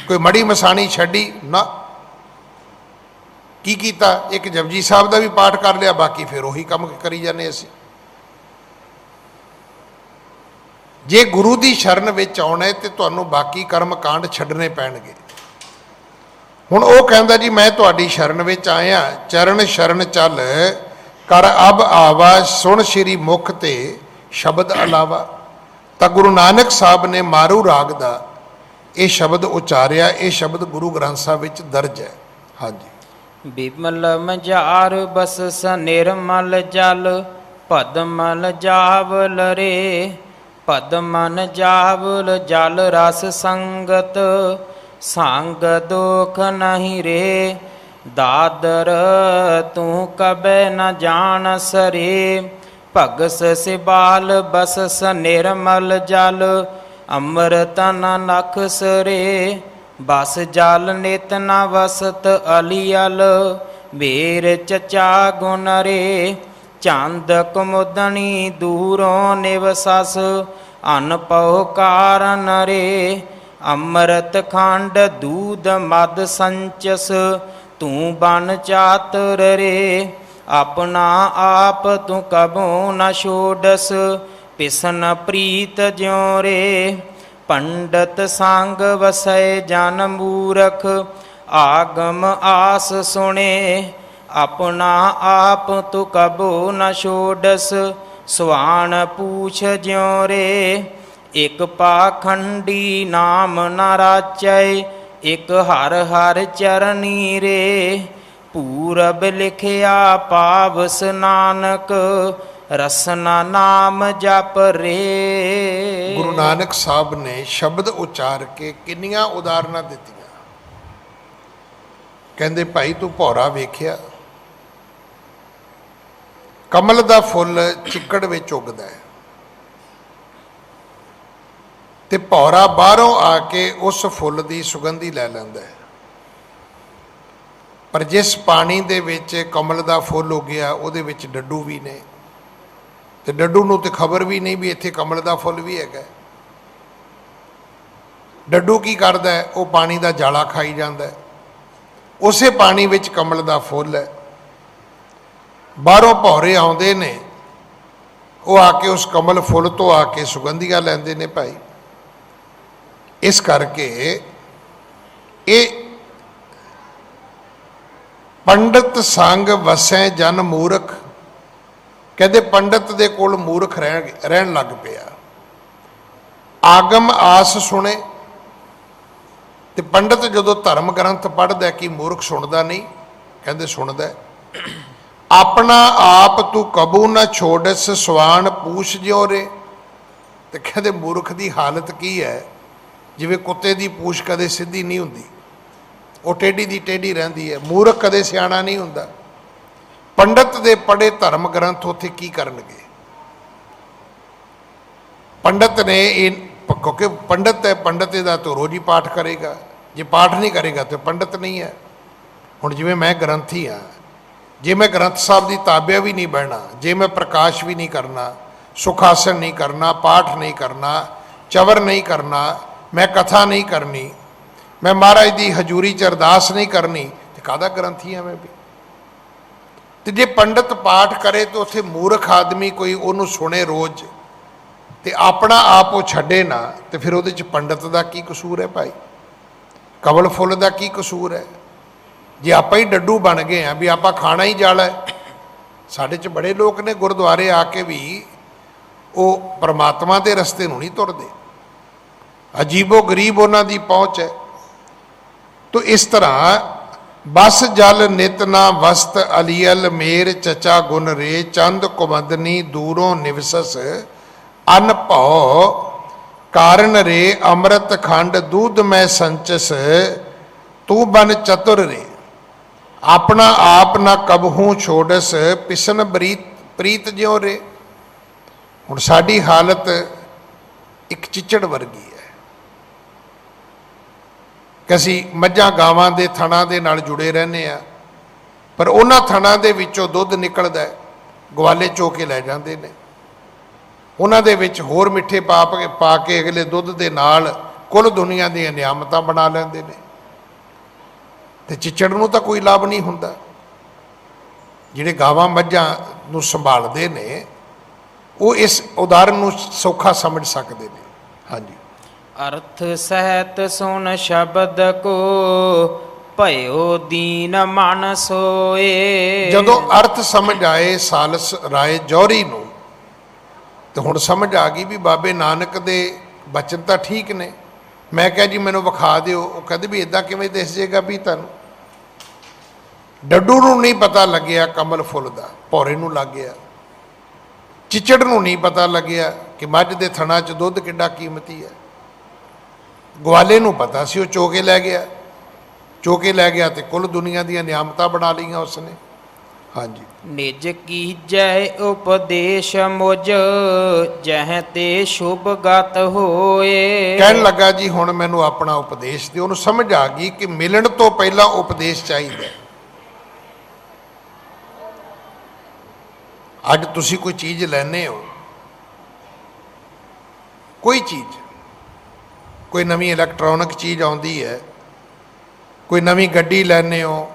ਕੋਈ ਮੜੀ ਮਸਾਣੀ ਛੱਡੀ? ਨਾ। ਕੀ ਕੀਤਾ? ਇੱਕ ਜਪਜੀ ਸਾਹਿਬ ਦਾ ਵੀ ਪਾਠ ਕਰ ਲਿਆ, ਬਾਕੀ ਫਿਰ ਉਹੀ ਕੰਮ ਕਰੀ ਜਾਂਦੇ ਅਸੀਂ। ਜੇ ਗੁਰੂ ਦੀ ਸ਼ਰਨ ਵਿੱਚ ਆਉਣਾ ਹੈ ਤੇ ਤੁਹਾਨੂੰ ਬਾਕੀ ਕਰਮ ਕਾਂਡ ਛੱਡਣੇ ਪੈਣਗੇ। ਹੁਣ ਉਹ ਕਹਿੰਦਾ ਜੀ ਮੈਂ ਤੁਹਾਡੀ ਸ਼ਰਨ ਵਿੱਚ ਆਇਆ, ਚਰਨ ਸ਼ਰਨ ਚੱਲ ਕਰ ਅਬ ਆਵਾ, ਸੁਣ ਸ਼੍ਰੀ ਮੁਖ ਤੇ ਸ਼ਬਦ ਅਲਾਵਾ। ਤਾਂ ਗੁਰੂ ਨਾਨਕ ਸਾਹਿਬ ਨੇ ਮਾਰੂ ਰਾਗ ਦਾ ਇਹ ਸ਼ਬਦ ਉਚਾਰਿਆ। ਇਹ ਸ਼ਬਦ ਗੁਰੂ ਗ੍ਰੰਥ ਸਾਹਿਬ ਵਿੱਚ ਦਰਜ ਹੈ। ਹਾਂਜੀ। ਬਿਮਲ ਮਝਾਰ ਬਸਸ ਨਿਰਮਲ ਜਲ, ਪਦਮਲ ਜਾਵਲ ਰੇ। ਪਦਮਨ ਜਾਵਲ ਜਲ ਰਸ ਸੰਗਤ, ਸੰਗ ਦੁਖ ਨਹੀਂ ਰੇ। ਦਾਦਰ ਤੂੰ ਕਬੈ ਨ ਜਾਣ ਸਰੇ, ਭਗਸ ਸਿਬਾਲ ਬਸਸ ਨਿਰਮਲ ਜਲ। ਅੰਮ੍ਰਿਤ ਨ ਨਖ ਸਰੇ, ਬਸ ਜਲ ਨਿਤ ਨ ਵਸਤ ਅਲੀਅਲ, ਮੇਰ ਚਚਾ ਗੁਣ ਰੇ। ਚੰਦ ਕੁਮੁਦਨੀ ਦੂਰੋਂ ਨਿਵਸਸ, ਅਨਪਉ ਕਾਰਨ ਰੇ। ਅੰਮ੍ਰਿਤ ਖੰਡ ਦੂਧ ਮਦ ਸੰਚਸ, ਤੂੰ ਬਨ ਚਾਤੁਰ ਰੇ। ਆਪਣਾ ਆਪ ਤੂੰ ਕਬੋ ਨ ਛੋਡਸ, ਪਿਸਨ ਪ੍ਰੀਤ ਜਿਉ ਰੇ। ਪੰਡਤ ਸੰਗ ਵਸੈ ਜਨ ਮੂਰਖ, ਆਗਮ ਆਸ ਸੁਣੇ। ਆਪਣਾ ਆਪ ਤੂੰ ਕਬੋ ਨ ਛੋਡਸ, ਸੁਆਣ ਪੂਛ ਜਿਉ ਰੇ। ਇਕ ਪਾਖੰਡੀ ਨਾਮ ਨ ਰਾਚੈ, ਇਕ ਹਰ ਹਰ ਚਰਨੀ ਰੇ। ਪੂਰਬ ਲਿਖਿਆ ਪਾਵਸ ਨਾਨਕ, ਰਸਨਾ ਨਾਮ ਜਪ ਰੇ। ਗੁਰੂ ਨਾਨਕ ਸਾਹਿਬ ਨੇ ਸ਼ਬਦ ਉਚਾਰ ਕੇ ਕਿੰਨੀਆਂ ਉਦਾਹਰਨਾਂ ਦਿੱਤੀਆਂ। ਕਹਿੰਦੇ ਭਾਈ ਤੂੰ ਭੌਰਾ ਵੇਖਿਆ, ਕਮਲ ਦਾ ਫੁੱਲ ਚਿੱਕੜ ਵਿੱਚ ਉੱਗਦਾ ਹੈ, ਤੇ ਭੌਰਾ ਬਾਹਰੋਂ ਆ ਕੇ ਉਸ ਫੁੱਲ ਦੀ ਸੁਗੰਧੀ ਲੈ ਲੈਂਦਾ ਹੈ। ਪਰ ਜਿਸ ਪਾਣੀ ਦੇ ਵਿੱਚ ਕਮਲ ਦਾ ਫੁੱਲ ਉੱਗਿਆ ਉਹਦੇ ਵਿੱਚ ਡੱਡੂ ਵੀ ਨੇ, ਤੇ ਡੱਡੂ ਨੂੰ ਤੇ ਖਬਰ ਵੀ ਨਹੀਂ ਵੀ ਇੱਥੇ ਕਮਲ ਦਾ ਫੁੱਲ ਵੀ ਹੈਗਾ। ਡੱਡੂ ਕੀ ਕਰਦਾ ਹੈ? ਉਹ ਪਾਣੀ ਦਾ ਜਾਲਾ ਖਾਈ ਜਾਂਦਾ ਹੈ। ਉਸੇ ਪਾਣੀ ਵਿੱਚ ਕਮਲ ਦਾ ਫੁੱਲ ਹੈ। ਬਾਹਰੋਂ ਭੌਰੇ ਆਉਂਦੇ ਨੇ, ਉਹ ਆ ਕੇ ਉਸ ਕਮਲ ਫੁੱਲ ਤੋਂ ਆ ਕੇ ਸੁਗੰਧੀਆਂ ਲੈਂਦੇ ਨੇ ਭਾਈ। ਇਸ ਕਰਕੇ ਇਹ ਪੰਡਤ ਸੰਗ ਵਸੈ ਜਨ ਮੂਰਖ, ਕਹਿੰਦੇ ਪੰਡਤ ਦੇ ਕੋਲ ਮੂਰਖ ਰਹਿਣ ਲੱਗ ਪਿਆ। ਆਗਮ ਆਸ ਸੁਣੇ, ਤੇ ਪੰਡਤ ਜਦੋਂ ਧਰਮ ਗ੍ਰੰਥ ਪੜ੍ਹਦਾ ਕਿ ਮੂਰਖ ਸੁਣਦਾ ਨਹੀਂ, ਕਹਿੰਦੇ ਸੁਣਦਾ। ਆਪਣਾ ਆਪ ਤੂੰ ਕਬੂ ਨਾ ਛੋੜਸ, ਸਵਾਨ ਪੂਛ ਜਿਉ ਰੇ। ਤੇ ਕਹਿੰਦੇ ਮੂਰਖ ਦੀ ਹਾਲਤ ਕੀ ਹੈ? ਜਿਵੇਂ ਕੁੱਤੇ ਦੀ ਪੂਛ ਕਦੇ ਸਿੱਧੀ ਨਹੀਂ ਹੁੰਦੀ, ਉਹ ਟੇਢੀ ਦੀ ਟੇਢੀ ਰਹਿੰਦੀ ਹੈ। ਮੂਰਖ ਕਦੇ ਸਿਆਣਾ ਨਹੀਂ ਹੁੰਦਾ। ਪੰਡਤ ਦੇ ਪੜ੍ਹੇ ਧਰਮ ਗ੍ਰੰਥ ਉੱਥੇ ਕੀ ਕਰਨਗੇ? ਪੰਡਤ ਨੇ ਇਹ, ਕਿਉਂਕਿ ਪੰਡਤ ਹੈ, ਪੰਡਤ ਇਹਦਾ ਤਾਂ ਰੋਜ਼ ਹੀ ਪਾਠ ਕਰੇਗਾ। ਜੇ ਪਾਠ ਨਹੀਂ ਕਰੇਗਾ ਤਾਂ ਪੰਡਤ ਨਹੀਂ ਹੈ। ਹੁਣ ਜਿਵੇਂ ਮੈਂ ਗ੍ਰੰਥੀ ਹਾਂ, ਜੇ ਮੈਂ ਗ੍ਰੰਥ ਸਾਹਿਬ ਦੀ ਤਾਬਿਆ ਵੀ ਨਹੀਂ ਬਹਿਣਾ, ਜੇ ਮੈਂ ਪ੍ਰਕਾਸ਼ ਵੀ ਨਹੀਂ ਕਰਨਾ, ਸੁਖਾਸਨ ਨਹੀਂ ਕਰਨਾ, ਪਾਠ ਨਹੀਂ ਕਰਨਾ, ਚਵਰ ਨਹੀਂ ਕਰਨਾ, ਮੈਂ ਕਥਾ ਨਹੀਂ ਕਰਨੀ, ਮੈਂ ਮਹਾਰਾਜ ਦੀ ਹਜ਼ੂਰੀ 'ਚ ਅਰਦਾਸ ਨਹੀਂ ਕਰਨੀ, ਤੇ ਕਾਹਦਾ ਗ੍ਰੰਥੀ ਹਾਂ ਮੈਂ ਵੀ? ਤੇ ਜੇ ਪੰਡਤ ਪਾਠ ਕਰੇ ਤਾਂ ਉੱਥੇ ਮੂਰਖ ਆਦਮੀ ਕੋਈ ਉਹਨੂੰ ਸੁਣੇ ਰੋਜ਼, ਤੇ ਆਪਣਾ ਆਪ ਉਹ ਛੱਡੇ ਨਾ, ਤੇ ਫਿਰ ਉਹਦੇ 'ਚ ਪੰਡਤ ਦਾ ਕੀ ਕਸੂਰ ਹੈ ਭਾਈ? ਕਮਲ ਫੁੱਲ ਦਾ ਕੀ ਕਸੂਰ ਹੈ? ਜੇ ਆਪਾਂ ਹੀ ਡੱਡੂ ਬਣ ਗਏ ਆ ਵੀ ਆਪਾਂ ਖਾਣਾ ਹੀ ਜਾਲਾ। ਸਾਡੇ 'ਚ ਬੜੇ ਲੋਕ ਨੇ ਗੁਰਦੁਆਰੇ ਆ ਕੇ ਵੀ ਉਹ ਪਰਮਾਤਮਾ ਦੇ ਰਸਤੇ ਨੂੰ ਨਹੀਂ ਤੁਰਦੇ। ਅਜੀਬੋ ਗਰੀਬ ਉਹਨਾਂ ਦੀ ਪਹੁੰਚ ਹੈ। ਤੋ ਇਸ ਤਰ੍ਹਾਂ ਬਸ ਜਲ ਨਿਤ ਨਾ ਵਸਤ ਅਲੀਅਲ, ਮੇਰ ਚਚਾ ਗੁਣ ਰੇ। ਚੰਦ ਕੁਮਦਨੀ ਦੂਰੋਂ ਨਿਵਸਸ, ਅਨ ਭਉ ਕਾਰਨ ਰੇ। ਅੰਮ੍ਰਿਤ ਖੰਡ ਦੂਧ ਮੈਂ ਸੰਚਸ, ਤੂੰ ਬਨ ਚਤੁਰ ਰੇ। ਆਪਣਾ ਆਪ ਨਾ ਕਬਹੂ ਛੋੜਸ, ਪਿਸਨ ਪ੍ਰੀਤ ਜਿਉ ਰੇ। ਹੁਣ ਸਾਡੀ ਹਾਲਤ ਇੱਕ ਚਿੱਚੜ ਵਰਗੀ ਹੈ ਕਿ ਅਸੀਂ ਮੱਝਾਂ ਗਾਵਾਂ ਦੇ ਥਣਾਂ ਦੇ ਨਾਲ ਜੁੜੇ ਰਹਿੰਦੇ ਆ, ਪਰ ਉਹਨਾਂ ਥਣਾਂ ਦੇ ਵਿੱਚੋਂ ਦੁੱਧ ਨਿਕਲਦਾ, ਗਵਾਲੇ ਚੋ ਕੇ ਲੈ ਜਾਂਦੇ ਨੇ। ਉਹਨਾਂ ਦੇ ਵਿੱਚ ਹੋਰ ਮਿੱਠੇ ਪਾ ਕੇ ਅਗਲੇ ਦੁੱਧ ਦੇ ਨਾਲ ਕੁੱਲ ਦੁਨੀਆ ਦੀਆਂ ਨਿਆਮਤਾਂ ਬਣਾ ਲੈਂਦੇ ਨੇ, ਤੇ ਚਿੱਚੜ ਨੂੰ ਤਾਂ ਕੋਈ ਲਾਭ ਨਹੀਂ ਹੁੰਦਾ। ਜਿਹੜੇ ਗਾਵਾਂ ਮੱਝਾਂ ਨੂੰ ਸੰਭਾਲਦੇ ਨੇ ਉਹ ਇਸ ਉਦਾਹਰਨ ਨੂੰ ਸੌਖਾ ਸਮਝ ਸਕਦੇ ਨੇ। ਹਾਂਜੀ। ਅਰਥ ਸਹਿਤ ਸੁਣ ਸ਼ਬਦ ਕੋ, ਭਇਓ ਦੀਨ ਮਨ ਸੋਏ। ਜਦੋਂ ਅਰਥ ਸਮਝ ਆਏ ਸਾਲਸ ਰਾਏ ਜੌਹਰੀ ਨੂੰ, ਤੇ ਹੁਣ ਸਮਝ ਆ ਗਈ ਵੀ ਬਾਬੇ ਨਾਨਕ ਦੇ ਬਚਨ ਤਾਂ ਠੀਕ ਨੇ। ਮੈਂ ਕਿਹਾ ਜੀ ਮੈਨੂੰ ਵਿਖਾ ਦਿਓ, ਉਹ ਕਹਿੰਦੇ ਵੀ ਇਦਾਂ ਕਿਵੇਂ ਦਿਸ ਜੇਗਾ ਵੀ ਤੁਹਾਨੂੰ? ਡੱਡੂ ਨੂੰ ਨਹੀਂ ਪਤਾ ਲੱਗਿਆ ਕਮਲ ਫੁੱਲ ਦਾ, ਭੌਰੇ ਨੂੰ ਲੱਗ ਗਿਆ। ਚਿੱਚੜ ਨੂੰ ਨਹੀਂ ਪਤਾ ਲੱਗਿਆ ਕਿ ਮੱਝ ਦੇ ਥਣਾ 'ਚ ਦੁੱਧ ਕਿੱਡਾ ਕੀਮਤੀ ਹੈ। ਗਵਾਲੇ ਨੂੰ ਪਤਾ ਸੀ, ਉਹ ਚੋ ਕੇ ਲੈ ਗਿਆ। ਚੋ ਕੇ ਲੈ ਗਿਆ ਤੇ ਕੁੱਲ ਦੁਨੀਆ ਦੀਆਂ ਨਿਆਮਤਾਂ ਬਣਾ ਲਈਆਂ ਉਸਨੇ। ਹਾਂਜੀ। ਨਿਜ ਕੀਜੈ ਉਪਦੇਸ਼ ਮੁਝ ਜਹ ਤੇ ਸ਼ੁਭ ਗਤ ਹੋਏ। ਕਹਿਣ ਲੱਗਾ ਜੀ ਹੁਣ ਮੈਨੂੰ ਆਪਣਾ ਉਪਦੇਸ਼ ਦਿਓ। ਉਹਨੂੰ ਸਮਝ ਆ ਗਈ ਕਿ ਮਿਲਣ ਤੋਂ ਪਹਿਲਾਂ ਉਪਦੇਸ਼ ਚਾਹੀਦਾ ਹੈ। ਅੱਜ ਤੁਸੀਂ ਕੋਈ ਚੀਜ਼ ਲੈਨੇ ਹੋ, ਕੋਈ ਚੀਜ਼, ਕੋਈ ਨਵੀਂ ਇਲੈਕਟ੍ਰੋਨਿਕ ਚੀਜ਼ ਆਉਂਦੀ ਹੈ, ਕੋਈ ਨਵੀਂ ਗੱਡੀ ਲੈਨੇ ਹੋ,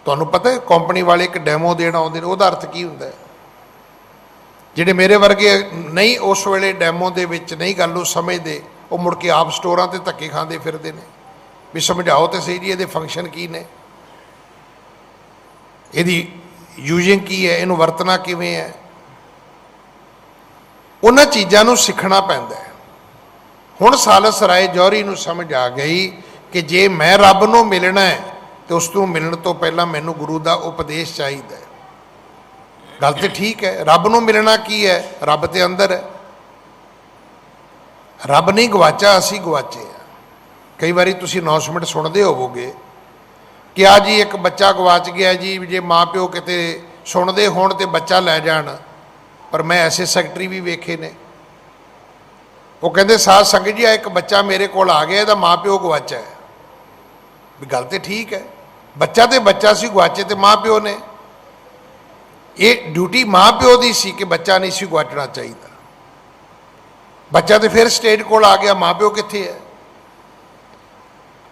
ਤੁਹਾਨੂੰ ਪਤਾ ਹੈ ਕੰਪਨੀ ਵਾਲੇ ਇੱਕ ਡੈਮੋ ਦੇਣ ਆਉਂਦੇ ਨੇ, ਉਹਦਾ ਅਰਥ ਕੀ ਹੁੰਦਾ ਹੈ? ਜਿਹੜੇ ਮੇਰੇ ਵਰਗੇ ਨਹੀਂ ਉਸ ਵੇਲੇ ਡੈਮੋ ਦੇ ਵਿੱਚ ਨਹੀਂ ਗੱਲ ਨੂੰ ਸਮਝਦੇ, ਉਹ ਮੁੜ ਕੇ ਆਪ ਸਟੋਰਾਂ ਤੇ ਧੱਕੇ ਖਾਂਦੇ ਫਿਰਦੇ ਨੇ ਵੀ ਸਮਝਾਓ ਤੇ ਸਹੀ ਜੀ ਇਹਦੇ ਫੰਕਸ਼ਨ ਕੀ ਨੇ, ਇਹਦੀ ਯੂਜ਼ਿੰਗ ਕੀ ਹੈ, ਇਹਨੂੰ ਵਰਤਣਾ ਕਿਵੇਂ ਹੈ। ਉਹਨਾਂ ਚੀਜ਼ਾਂ ਨੂੰ ਸਿੱਖਣਾ ਪੈਂਦਾ ਹੈ। ਹੁਣ ਸਾਲਸ ਰਾਏ ਜੌਹਰੀ ਨੂੰ ਸਮਝ ਆ ਗਈ ਕਿ ਜੇ ਮੈਂ ਰੱਬ ਨੂੰ ਮਿਲਣਾ ਹੈ ਤੇ ਉਸ ਨੂੰ ਮਿਲਣ ਤੋਂ ਪਹਿਲਾਂ ਮੈਨੂੰ ਗੁਰੂ ਦਾ ਉਪਦੇਸ਼ ਚਾਹੀਦਾ ਹੈ। ਗੱਲ ਤੇ ਠੀਕ ਹੈ, ਰੱਬ ਨੂੰ ਮਿਲਣਾ ਕੀ ਹੈ? ਰੱਬ ਤੇ ਅੰਦਰ ਹੈ। ਰੱਬ ਨਹੀਂ ਗਵਾਚਾ, ਅਸੀਂ ਗਵਾਚੇ ਆ। ਕਈ ਵਾਰੀ ਤੁਸੀਂ ਅਨਾਉਂਸਮੈਂਟ ਸੁਣਦੇ ਹੋਵੋਗੇ ਕਿ ਆ ਜੀ ਇੱਕ ਬੱਚਾ ਗਵਾਚ ਗਿਆ ਜੀ, ਜੇ ਮਾਂ ਪਿਓ ਕਿਤੇ ਸੁਣਦੇ ਹੋਣ ਤੇ ਬੱਚਾ ਲੈ ਜਾਣ। ਪਰ ਮੈਂ ਐਸੇ ਸੈਕਟਰੀ ਵੀ ਵੇਖੇ ਨੇ, ਉਹ ਕਹਿੰਦੇ ਸਾਧ ਸੰਗਤ ਜੀ ਆ ਇੱਕ ਬੱਚਾ ਮੇਰੇ ਕੋਲ ਆ ਗਿਆ, ਇਹਦਾ ਮਾਂ ਪਿਓ ਗਵਾਚਾ ਹੈ। ਵੀ ਗੱਲ ਤੇ ਠੀਕ ਹੈ, ਬੱਚਾ ਤੇ ਬੱਚਾ ਸੀ, ਗਵਾਚੇ ਤੇ ਮਾਂ ਪਿਓ ਨੇ। ਇਹ ਡਿਊਟੀ ਮਾਂ ਪਿਓ ਦੀ ਸੀ ਕਿ ਬੱਚਾ ਨਹੀਂ ਸੀ ਗਵਾਚਣਾ ਚਾਹੀਦਾ। ਬੱਚਾ ਤੇ ਫਿਰ ਸਟੇਜ ਕੋਲ ਆ ਗਿਆ, ਮਾਂ ਪਿਓ ਕਿੱਥੇ ਹੈ?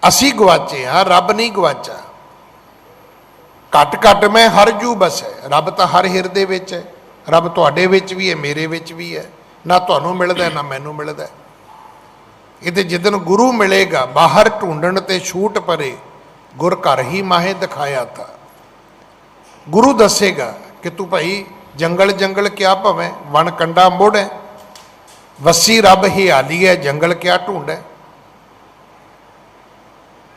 ਅਸੀਂ ਗਵਾਚੇ ਹਾਂ, ਰੱਬ ਨਹੀਂ ਗਵਾਚਾ। ਘੱਟ ਘੱਟ ਮੈਂ ਹਰ ਜੂ ਬਸ ਹੈ, ਰੱਬ ਤਾਂ ਹਰ ਹਿਰਦੇ ਵਿੱਚ ਹੈ। ਰੱਬ ਤੁਹਾਡੇ ਵਿੱਚ ਵੀ ਹੈ, ਮੇਰੇ ਵਿੱਚ ਵੀ ਹੈ। ਨਾ ਤੁਹਾਨੂੰ ਮਿਲਦਾ ਨਾ ਮੈਨੂੰ ਮਿਲਦਾ। ਇਹ ਤੇ ਜਿੱਦਣ ਗੁਰੂ ਮਿਲੇਗਾ, ਬਾਹਰ ਢੂੰਡਣ ਤੇ ਛੂਟ ਪਰੇ ਗੁਰ ਘਰ ਹੀ ਮਾਹੇ ਦਿਖਾਇਆ ਥਾ। ਗੁਰੂ ਦੱਸੇਗਾ ਕਿ ਤੂੰ ਭਾਈ ਜੰਗਲ ਜੰਗਲ ਕਿਆ ਭਵੇਂ, ਵਣ ਕੰਡਾ ਮੁੜ ਹੈ, ਵਸੀ ਰੱਬ ਹਿਆਲੀ ਹੈ, ਜੰਗਲ ਕਿਆ ਢੂੰਡੈ।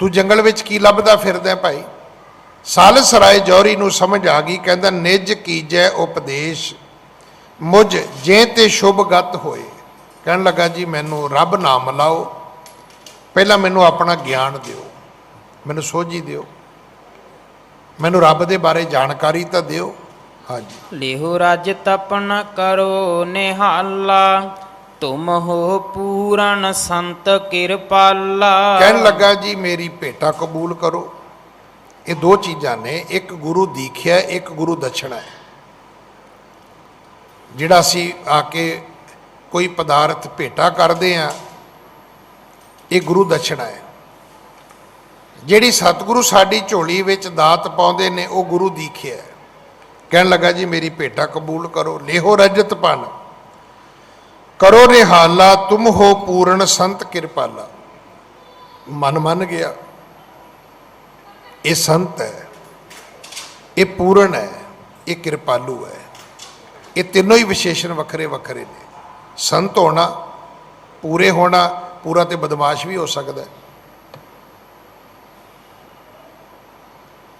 ਤੂੰ ਜੰਗਲ ਵਿੱਚ ਕੀ ਲੱਭਦਾ ਫਿਰਦਾ ਭਾਈ? ਸਾਲਸ ਰਾਏ ਜੌਹਰੀ ਨੂੰ ਸਮਝ ਆ ਗਈ, ਕਹਿੰਦਾ ਨਿਜ ਕੀਜੈ ਉਪਦੇਸ਼ ਮੁਝ ਜੇ ਤੇ ਸ਼ੁਭ ਗਤ ਹੋਏ। ਕਹਿਣ ਲੱਗਾ ਜੀ ਮੈਨੂੰ ਰੱਬ ਨਾ ਮਿਲਾਓ, ਪਹਿਲਾਂ ਮੈਨੂੰ ਆਪਣਾ ਗਿਆਨ ਦਿਓ, ਮੈਨੂੰ ਸੋਝੀ ਦਿਓ, ਮੈਨੂੰ ਰੱਬ ਦੇ ਬਾਰੇ ਜਾਣਕਾਰੀ ਤਾਂ ਦਿਓ। ਹਾਂਜੀ। ਲਿਹੋ ਰਜ ਤਪਨ ਕਰੋ ਨਿਹਾਲਾ ਤੁਮ ਹੋ ਪੂਰਨ ਸੰਤ ਕਿਰਪਾਲਾ। ਕਹਿਣ ਲੱਗਾ ਜੀ ਮੇਰੀ ਭੇਟਾ ਕਬੂਲ ਕਰੋ। ਇਹ ਦੋ ਚੀਜ਼ਾਂ ਨੇ, ਇੱਕ ਗੁਰੂ ਦੀਖਿਆ, ਇੱਕ ਗੁਰੂ ਦਛਣਾ ਹੈ। ਜਿਹੜਾ ਅਸੀਂ ਆ ਕੇ ਕੋਈ ਪਦਾਰਥ ਭੇਟਾ ਕਰਦੇ ਹਾਂ, ਇਹ ਗੁਰੂ ਦਛਣਾ ਹੈ। ਜਿਹੜੀ ਸਤਿਗੁਰੂ ਸਾਡੀ ਝੋਲੀ ਵਿੱਚ ਦਾਤ ਪਾਉਂਦੇ ਨੇ, ਉਹ ਗੁਰੂ ਦੀਖਿਆ ਹੈ। ਕਹਿਣ ਲੱਗਾ ਜੀ ਮੇਰੀ ਭੇਟਾ ਕਬੂਲ ਕਰੋ। ਲੇਹੋ ਰਜਤ ਪਨ ਕਰੋ ਨਿਹਾਲਾ ਤੁਮ ਹੋ ਪੂਰਨ ਸੰਤ ਕਿਰਪਾਲਾ। ਮਨ ਮੰਨ ਗਿਆ, ਇਹ ਸੰਤ ਹੈ, ਇਹ ਪੂਰਨ ਹੈ, ਇਹ ਕਿਰਪਾਲੂ ਹੈ। ਇਹ ਤਿੰਨੋਂ ਹੀ ਵਿਸ਼ੇਸ਼ਣ ਵੱਖਰੇ ਵੱਖਰੇ ਨੇ। ਸੰਤ ਹੋਣਾ, ਪੂਰੇ ਹੋਣਾ, ਪੂਰਾ ਤੇ ਬਦਮਾਸ਼ ਵੀ ਹੋ ਸਕਦਾ।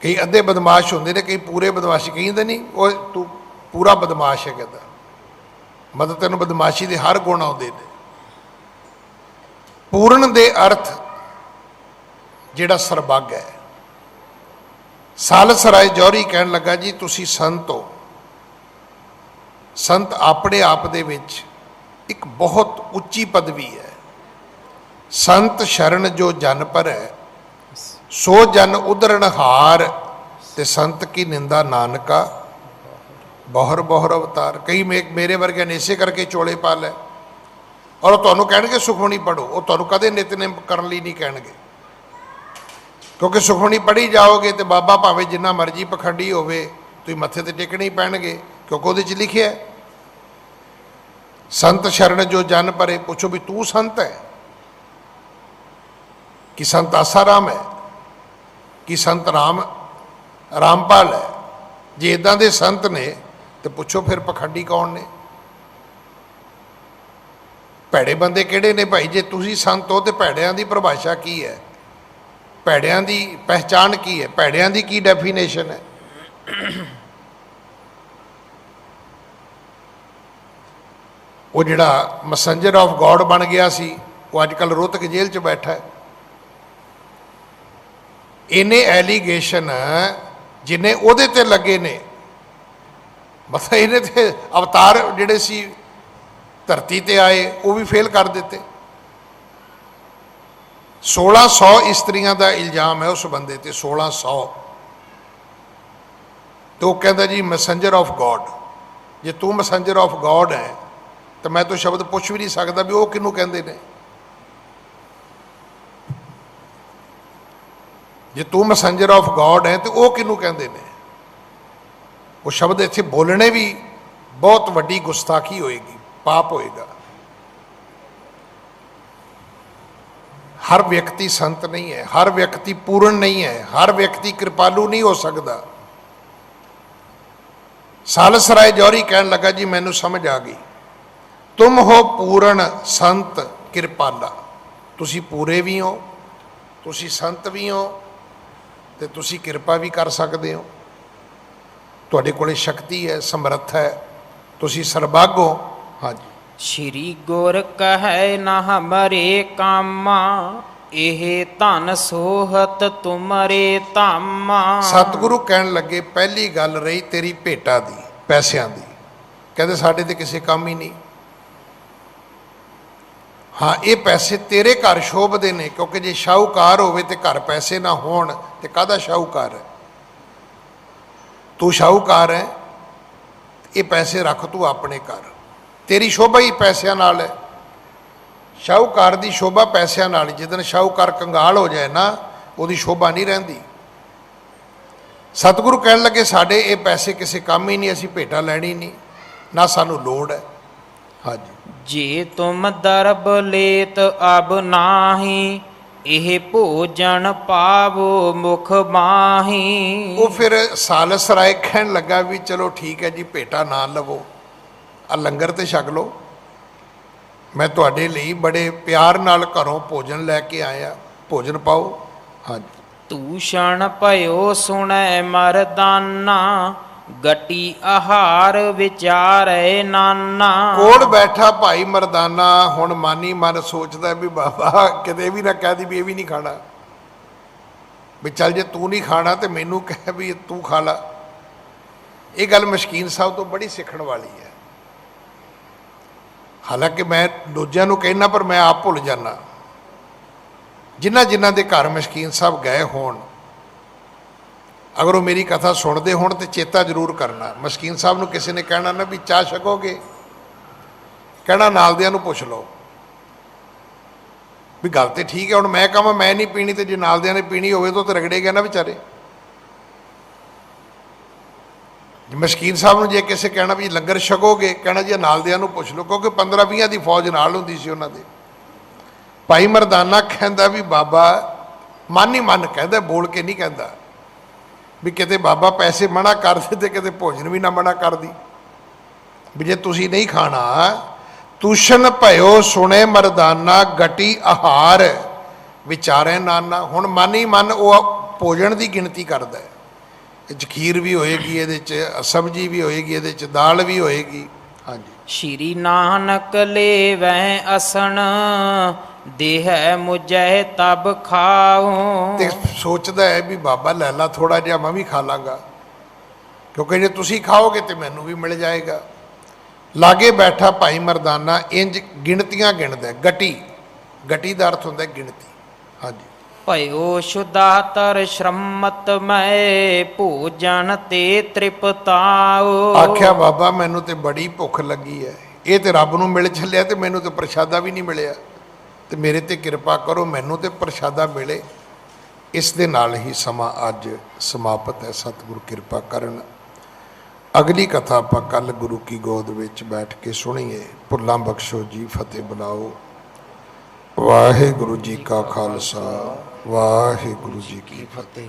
ਕਈ ਅੱਧੇ ਬਦਮਾਸ਼ ਹੁੰਦੇ ਨੇ, ਕਈ ਪੂਰੇ ਬਦਮਾਸ਼। ਕਹਿੰਦੇ ਨਹੀਂ ਉਹ ਤੂੰ ਪੂਰਾ ਬਦਮਾਸ਼ ਹੈ, ਕਹਿੰਦਾ ਮਤਲਬ ਤੈਨੂੰ ਬਦਮਾਸ਼ੀ ਦੇ ਹਰ ਗੁਣ ਆਉਂਦੇ ਨੇ। ਪੂਰਨ ਦੇ ਅਰਥ ਜਿਹੜਾ ਸਰਬੱਗ ਹੈ। ਸਾਲਸ ਰਾਏ ਜੌਹਰੀ ਕਹਿਣ ਲੱਗਾ ਜੀ ਤੁਸੀਂ ਸੰਤ ਹੋ। ਸੰਤ ਆਪਣੇ ਆਪ ਦੇ ਵਿੱਚ ਇੱਕ ਬਹੁਤ ਉੱਚੀ ਪਦਵੀ ਹੈ। ਸੰਤ ਸ਼ਰਨ ਜੋ ਜਨ ਪਰ ਹੈ ਸੋ ਜਨ ਉਧਰਨ ਹਾਰ, ਤੇ ਸੰਤ ਕੀ ਨਿੰਦਾ ਨਾਨਕਾ ਬਹੁਰ ਬਹੁਰ ਅਵਤਾਰ। ਕਈ ਮੇਰੇ ਵਰਗੇ ਨੇ ਇਸੇ ਕਰਕੇ ਚੋਲੇ ਪਾ ਲੈ, ਔਰ ਉਹ ਤੁਹਾਨੂੰ ਕਹਿਣਗੇ ਸੁਖਮਣੀ ਪੜ੍ਹੋ। ਉਹ ਤੁਹਾਨੂੰ ਕਦੇ ਨਿਤਨੇਮ ਕਰਨ ਲਈ ਨਹੀਂ ਕਹਿਣਗੇ, ਕਿਉਂਕਿ ਸੁਖਮਣੀ ਪੜ੍ਹੀ ਜਾਓਗੇ ਤੇ ਬਾਬਾ ਭਾਵੇਂ ਜਿੰਨਾ ਮਰਜ਼ੀ ਪਖੰਡੀ ਹੋਵੇ, ਤੁਸੀਂ ਮੱਥੇ ਤੇ ਟੇਕਣੇ ਹੀ ਪੈਣਗੇ, ਕਿਉਂਕਿ ਉਹਦੇ 'ਚ ਲਿਖਿਆ ਸੰਤ ਸ਼ਰਨ ਜੋ ਜਨ ਪਰੇ। ਪੁੱਛੋ ਵੀ ਤੂੰ ਸੰਤ ਹੈ ਕਿ ਸੰਤ ਆਸਾਰਾਮ ਹੈ ਕਿ ਸੰਤ ਰਾਮਪਾਲ ਹੈ? ਜੇ ਇਦਾਂ ਦੇ ਸੰਤ ਨੇ ਤੇ ਪੁੱਛੋ ਫਿਰ ਪਖੰਡੀ ਕੌਣ ਨੇ, ਭੈੜੇ ਬੰਦੇ ਕਿਹੜੇ ਨੇ ਭਾਈ? ਜੇ ਤੁਸੀਂ ਸੰਤ ਹੋ ਤੇ ਭੈੜਿਆਂ ਦੀ ਪਰਿਭਾਸ਼ਾ ਕੀ ਹੈ? ਭੈੜਿਆਂ ਦੀ ਪਹਿਚਾਣ ਕੀ ਹੈ? ਭੈੜਿਆਂ ਦੀ ਕੀ ਡੈਫੀਨੇਸ਼ਨ ਹੈ? ਉਹ ਜਿਹੜਾ ਮੈਸੇਂਜਰ ਆਫ ਗੋਡ ਬਣ ਗਿਆ ਸੀ, ਉਹ ਅੱਜ ਕੱਲ੍ਹ ਰੋਹਤਕ ਜੇਲ੍ਹ 'ਚ ਬੈਠਾ ਹੈ। ਇਹਨੇ ਐਲੀਗੇਸ਼ਨ ਜਿੰਨੇ ਉਹਦੇ ਤੇ ਲੱਗੇ ਨੇ, ਬਸ ਇਹਨੇ ਤੇ ਅਵਤਾਰ ਜਿਹੜੇ ਸੀ ਧਰਤੀ ਤੇ ਆਏ ਉਹ ਵੀ ਫੇਲ ਕਰ ਦਿੱਤੇ। 1600 ਇਸਤਰੀਆਂ ਦਾ ਇਲਜ਼ਾਮ ਹੈ ਉਸ ਬੰਦੇ ਤੇ, 1600। ਤੇ ਉਹ ਕਹਿੰਦਾ ਜੀ ਮੈਸੇਂਜਰ ਆਫ ਗॉड। ਜੇ ਤੂੰ ਮੈਸੇਂਜਰ ਆਫ ਗॉड ਹੈ ਤਾਂ ਮੈਂ ਤਾਂ ਸ਼ਬਦ ਪੁੱਛ ਵੀ ਨਹੀਂ ਸਕਦਾ ਵੀ ਉਹ ਕਿਹਨੂੰ ਕਹਿੰਦੇ ਨੇ। ਜੇ ਤੂੰ ਮੈਸੇਂਜਰ ਆਫ ਗॉड ਹੈ ਤੇ ਉਹ ਕਿਹਨੂੰ ਕਹਿੰਦੇ ਨੇ। ਉਹ ਸ਼ਬਦ ਇੱਥੇ ਬੋਲਣੇ ਵੀ ਬਹੁਤ ਵੱਡੀ ਗੁਸਤਾਖੀ ਹੋਏਗੀ, ਪਾਪ ਹੋਏਗਾ। ਹਰ ਵਿਅਕਤੀ ਸੰਤ ਨਹੀਂ ਹੈ, ਹਰ ਵਿਅਕਤੀ ਪੂਰਨ ਨਹੀਂ ਹੈ, ਹਰ ਵਿਅਕਤੀ ਕਿਰਪਾਲੂ ਨਹੀਂ ਹੋ ਸਕਦਾ। ਸਾਲਸ ਰਾਏ ਜੌਹਰੀ ਕਹਿਣ ਲੱਗਾ ਜੀ ਮੈਨੂੰ ਸਮਝ ਆ ਗਈ, ਤੁਮ ਹੋ ਪੂਰਨ ਸੰਤ ਕਿਰਪਾਲਾ। ਤੁਸੀਂ ਪੂਰੇ ਵੀ ਹੋ, ਤੁਸੀਂ ਸੰਤ ਵੀ ਹੋ, ਤੇ ਤੁਸੀਂ ਕਿਰਪਾ ਵੀ ਕਰ ਸਕਦੇ ਹੋ। ਤੁਹਾਡੇ ਕੋਲੇ ਸ਼ਕਤੀ ਹੈ, ਸਮਰੱਥ ਹੈ, ਤੁਸੀਂ ਸਰਬੱਗ ਹੋ। ਹਾਂਜੀ। ਸ਼੍ਰੀ ਗੁਰ ਕਹੈ ਨਾ ਹਮਰੇ ਕਾਮਾ, ਇਹ ਧਨ ਸੋਹਤ ਤੁਮਰੇ ਧਾਮਾ। ਸਤਿਗੁਰੂ ਕਹਿਣ ਲੱਗੇ ਪਹਿਲੀ ਗੱਲ ਰਹੀ ਤੇਰੀ ਭੇਟਾ ਦੀ, ਪੈਸਿਆਂ ਦੀ। ਕਹਿੰਦੇ ਸਾਡੇ ਤੇ ਕਿਸੇ ਕੰਮ ਹੀ ਨਹੀਂ। ਹਾਂ, ਇਹ ਪੈਸੇ ਤੇਰੇ ਘਰ ਸ਼ੋਭਦੇ ਨੇ, ਕਿਉਂਕਿ ਜੇ ਸ਼ਾਹੂਕਾਰ ਹੋਵੇ ਤੇ ਘਰ ਪੈਸੇ ਨਾ ਹੋਣ ਤੇ ਕਾਹਦਾ ਸ਼ਾਹੂਕਾਰ ਹੈ। ਤੂੰ ਸ਼ਾਹੂਕਾਰ ਹੈ, ਇਹ ਪੈਸੇ ਰੱਖ ਤੂੰ ਆਪਣੇ ਘਰ। ਤੇਰੀ ਸ਼ੋਭਾ ਹੀ ਪੈਸਿਆਂ ਨਾਲ ਹੈ। ਸ਼ਾਹੂਕਾਰ ਦੀ ਸ਼ੋਭਾ ਪੈਸਿਆਂ ਨਾਲ। ਜਿੱਦਣ ਸ਼ਾਹੂਕਾਰ ਕੰਗਾਲ ਹੋ ਜਾਏ ਨਾ, ਉਹਦੀ ਸ਼ੋਭਾ ਨਹੀਂ ਰਹਿੰਦੀ। ਸਤਿਗੁਰੂ ਕਹਿਣ ਲੱਗੇ ਸਾਡੇ ਇਹ ਪੈਸੇ ਕਿਸੇ ਕੰਮ ਹੀ ਨਹੀਂ, ਅਸੀਂ ਭੇਟਾ ਲੈਣੀ ਨਹੀਂ, ਨਾ ਸਾਨੂੰ ਲੋੜ ਹੈ। ਹਾਂਜੀ। ਜੇ ਤੁਮ ਦਰਬ ਲੇਤ ਅਬ ਨਾਹੀ, ਇਹ ਭੋਜਨ ਪਾਵੋ ਮੁਖ ਮਾਹੀ। ਉਹ ਫਿਰ ਸਾਲਸ ਰਾਏ ਕਹਿਣ ਲੱਗਾ ਵੀ ਚਲੋ ਠੀਕ ਹੈ ਜੀ, ਭੇਟਾ ਨਾ ਲਵੋ, ਆ ਲੰਗਰ ਤੇ ਛਕ ਲਓ। ਮੈਂ ਤੁਹਾਡੇ ਲਈ ਬੜੇ ਪਿਆਰ ਨਾਲ ਘਰੋਂ ਭੋਜਨ ਲੈ ਕੇ ਆਇਆ, ਭੋਜਨ ਪਾਓ। ਹਾਂਜੀ। ਤੂਸ਼ਣ ਭਇਓ ਸੁਣੈ ਮਰਦਾਨਾ, ਗਟੀ ਆਹਾਰ ਵਿਚਾਰੈ ਨਾਨਾ। ਕੋਲ ਬੈਠਾ ਭਾਈ ਮਰਦਾਨਾ ਹੁਣ ਮਾਨੀ ਮਨ ਸੋਚਦਾ ਵੀ ਬਾਬਾ ਕਿਤੇ ਵੀ ਨਾ ਕਹਿ ਦੀ ਵੀ ਇਹ ਵੀ ਨਹੀਂ ਖਾਣਾ, ਵੀ ਚੱਲ ਜੇ ਤੂੰ ਨਹੀਂ ਖਾਣਾ ਤੇ ਮੈਨੂੰ ਕਹਿ ਵੀ ਤੂੰ ਖਾ ਲਾ। ਇਹ ਗੱਲ ਮਸ਼ਕੀਨ ਸਾਹਿਬ ਤੋਂ ਬੜੀ ਸਿੱਖਣ ਵਾਲੀ ਹੈ। ਹਾਲਾਂਕਿ ਮੈਂ ਦੂਜਿਆਂ ਨੂੰ ਕਹਿਣਾ ਪਰ ਮੈਂ ਆਪ ਭੁੱਲ ਜਾਂਦਾ। ਜਿਨ੍ਹਾਂ ਦੇ ਘਰ ਮਸ਼ਕੀਨ ਸਾਹਿਬ ਗਏ ਹੋਣ, ਅਗਰ ਉਹ ਮੇਰੀ ਕਥਾ ਸੁਣਦੇ ਹੋਣ ਤੇ ਚੇਤਾ ਜ਼ਰੂਰ ਕਰਨਾ। ਮਸ਼ਕੀਨ ਸਾਹਿਬ ਨੂੰ ਕਿਸੇ ਨੇ ਕਹਿਣਾ ਨਾ ਵੀ ਚਾਹ ਛਕੋਗੇ, ਕਹਿਣਾ ਨਾਲ ਦਿਆਂ ਨੂੰ ਪੁੱਛ ਲਓ ਵੀ ਗੱਲ ਤੇ ਠੀਕ ਹੈ। ਹੁਣ ਮੈਂ ਕਹਾਂ ਮੈਂ ਨਹੀਂ ਪੀਣੀ ਤੇ ਜੇ ਨਾਲ ਦਿਆਂ ਨੇ ਪੀਣੀ ਹੋਵੇ ਤਾਂ ਉਹ ਰਗੜੇ ਗਿਆ ਨਾ ਵਿਚਾਰੇ। ਮਸ਼ਕੀਨ ਸਾਹਿਬ ਨੂੰ ਜੇ ਕਿਸੇ ਕਹਿਣਾ ਵੀ ਲੰਗਰ ਛਕੋਗੇ, ਕਹਿਣਾ ਜੀ ਨਾਲ ਦਿਆਂ ਨੂੰ ਪੁੱਛ ਲਓ, ਕਿਉਂਕਿ 15-20 ਦੀ ਫੌਜ ਨਾਲ ਹੁੰਦੀ ਸੀ ਉਹਨਾਂ ਦੇ। ਭਾਈ ਮਰਦਾਨਾ ਕਹਿੰਦਾ ਵੀ ਬਾਬਾ ਮਨ ਹੀ ਮਨ ਕਹਿੰਦਾ, ਬੋਲ ਕੇ ਨਹੀਂ ਕਹਿੰਦਾ ਵੀ ਕਿਤੇ ਬਾਬਾ ਪੈਸੇ ਮਨਾ ਕਰ ਦੇ ਤੇ ਕਿਤੇ ਭੋਜਨ ਵੀ ਨਾ ਮਨਾ ਕਰਦੀ, ਵੀ ਜੇ ਤੁਸੀਂ ਨਹੀਂ ਖਾਣਾ। ਤੂਸ਼ਨ ਭਇਓ ਸੁਣੇ ਮਰਦਾਨਾ, ਗਟੀ ਆਹਾਰ ਵਿਚਾਰੇ ਨਾਨਾ। ਹੁਣ ਮਨ ਹੀ ਮਨ ਉਹ ਭੋਜਨ ਦੀ ਗਿਣਤੀ ਕਰਦਾ ਹੈ। ਇਹ 'ਚ ਖੀਰ ਵੀ ਹੋਏਗੀ, ਇਹਦੇ 'ਚ ਸਬਜ਼ੀ ਵੀ ਹੋਏਗੀ, ਇਹਦੇ 'ਚ ਦਾਲ ਵੀ ਹੋਏਗੀ। ਹਾਂਜੀ। ਸ਼੍ਰੀ ਨਾਨਕ ਲੇਵੈ ਅਸਣ, ਦੇਹ ਮੁਝੈ ਤਬ ਖਾਓ। ਤੇ ਸੋਚਦਾ ਹੈ ਵੀ ਬਾਬਾ ਲੈ ਲਾ ਥੋੜਾ ਜਿਹਾ, ਮੈਂ ਵੀ ਖਾ ਲਾਂਗਾ, ਕਿਉਂਕਿ ਜੇ ਤੁਸੀਂ ਖਾਓਗੇ ਤੇ ਮੈਨੂੰ ਵੀ ਮਿਲ ਜਾਏਗਾ। ਲਾਗੇ ਬੈਠਾ ਭਾਈ ਮਰਦਾਨਾ ਇੰਜ ਗਿਣਤੀਆਂ ਗਿਣਦਾ। ਗਟੀ ਦਾ ਅਰਥ ਹੁੰਦਾ ਗਿਣਤੀ। ਹਾਂਜੀ। ਭਇਓ ਸ਼ੁਦਾਤਰ ਸ਼ਰਮਤ ਮੈਂ, ਭੋਜਨ ਤੇ ਤ੍ਰਿਪਤਾਓ। ਆਖਿਆ ਬਾਬਾ ਮੈਨੂੰ ਤੇ ਬੜੀ ਭੁੱਖ ਲੱਗੀ ਹੈ, ਇਹ ਤੇ ਰੱਬ ਨੂੰ ਮਿਲ ਚੱਲਿਆ ਤੇ ਮੈਨੂੰ ਤੇ ਪ੍ਰਸ਼ਾਦਾ ਵੀ ਨਹੀਂ ਮਿਲਿਆ, ਤੇ ਮੇਰੇ ਤੇ ਕਿਰਪਾ ਕਰੋ ਮੈਨੂੰ ਤੇ ਪ੍ਰਸ਼ਾਦਾ ਮਿਲੇ। ਇਸ ਦੇ ਨਾਲ ਹੀ ਸਮਾਂ ਅੱਜ ਸਮਾਪਤ ਹੈ। ਸਤਿਗੁਰੂ ਕਿਰਪਾ ਕਰਨ। ਅਗਲੀ ਕਥਾ ਆਪਾਂ ਕੱਲ ਗੁਰੂ ਕੀ ਗੋਦ ਵਿੱਚ ਬੈਠ ਕੇ ਸੁਣੀਏ। ਭੁੱਲਾਂ ਬਖਸ਼ੋ ਜੀ, ਫਤਿਹ ਬੁਲਾਓ। ਵਾਹਿਗੁਰੂ ਜੀ ਕਾ ਖਾਲਸਾ, ਵਾਹਿਗੁਰੂ ਜੀ ਕੀ ਫਤਿਹ।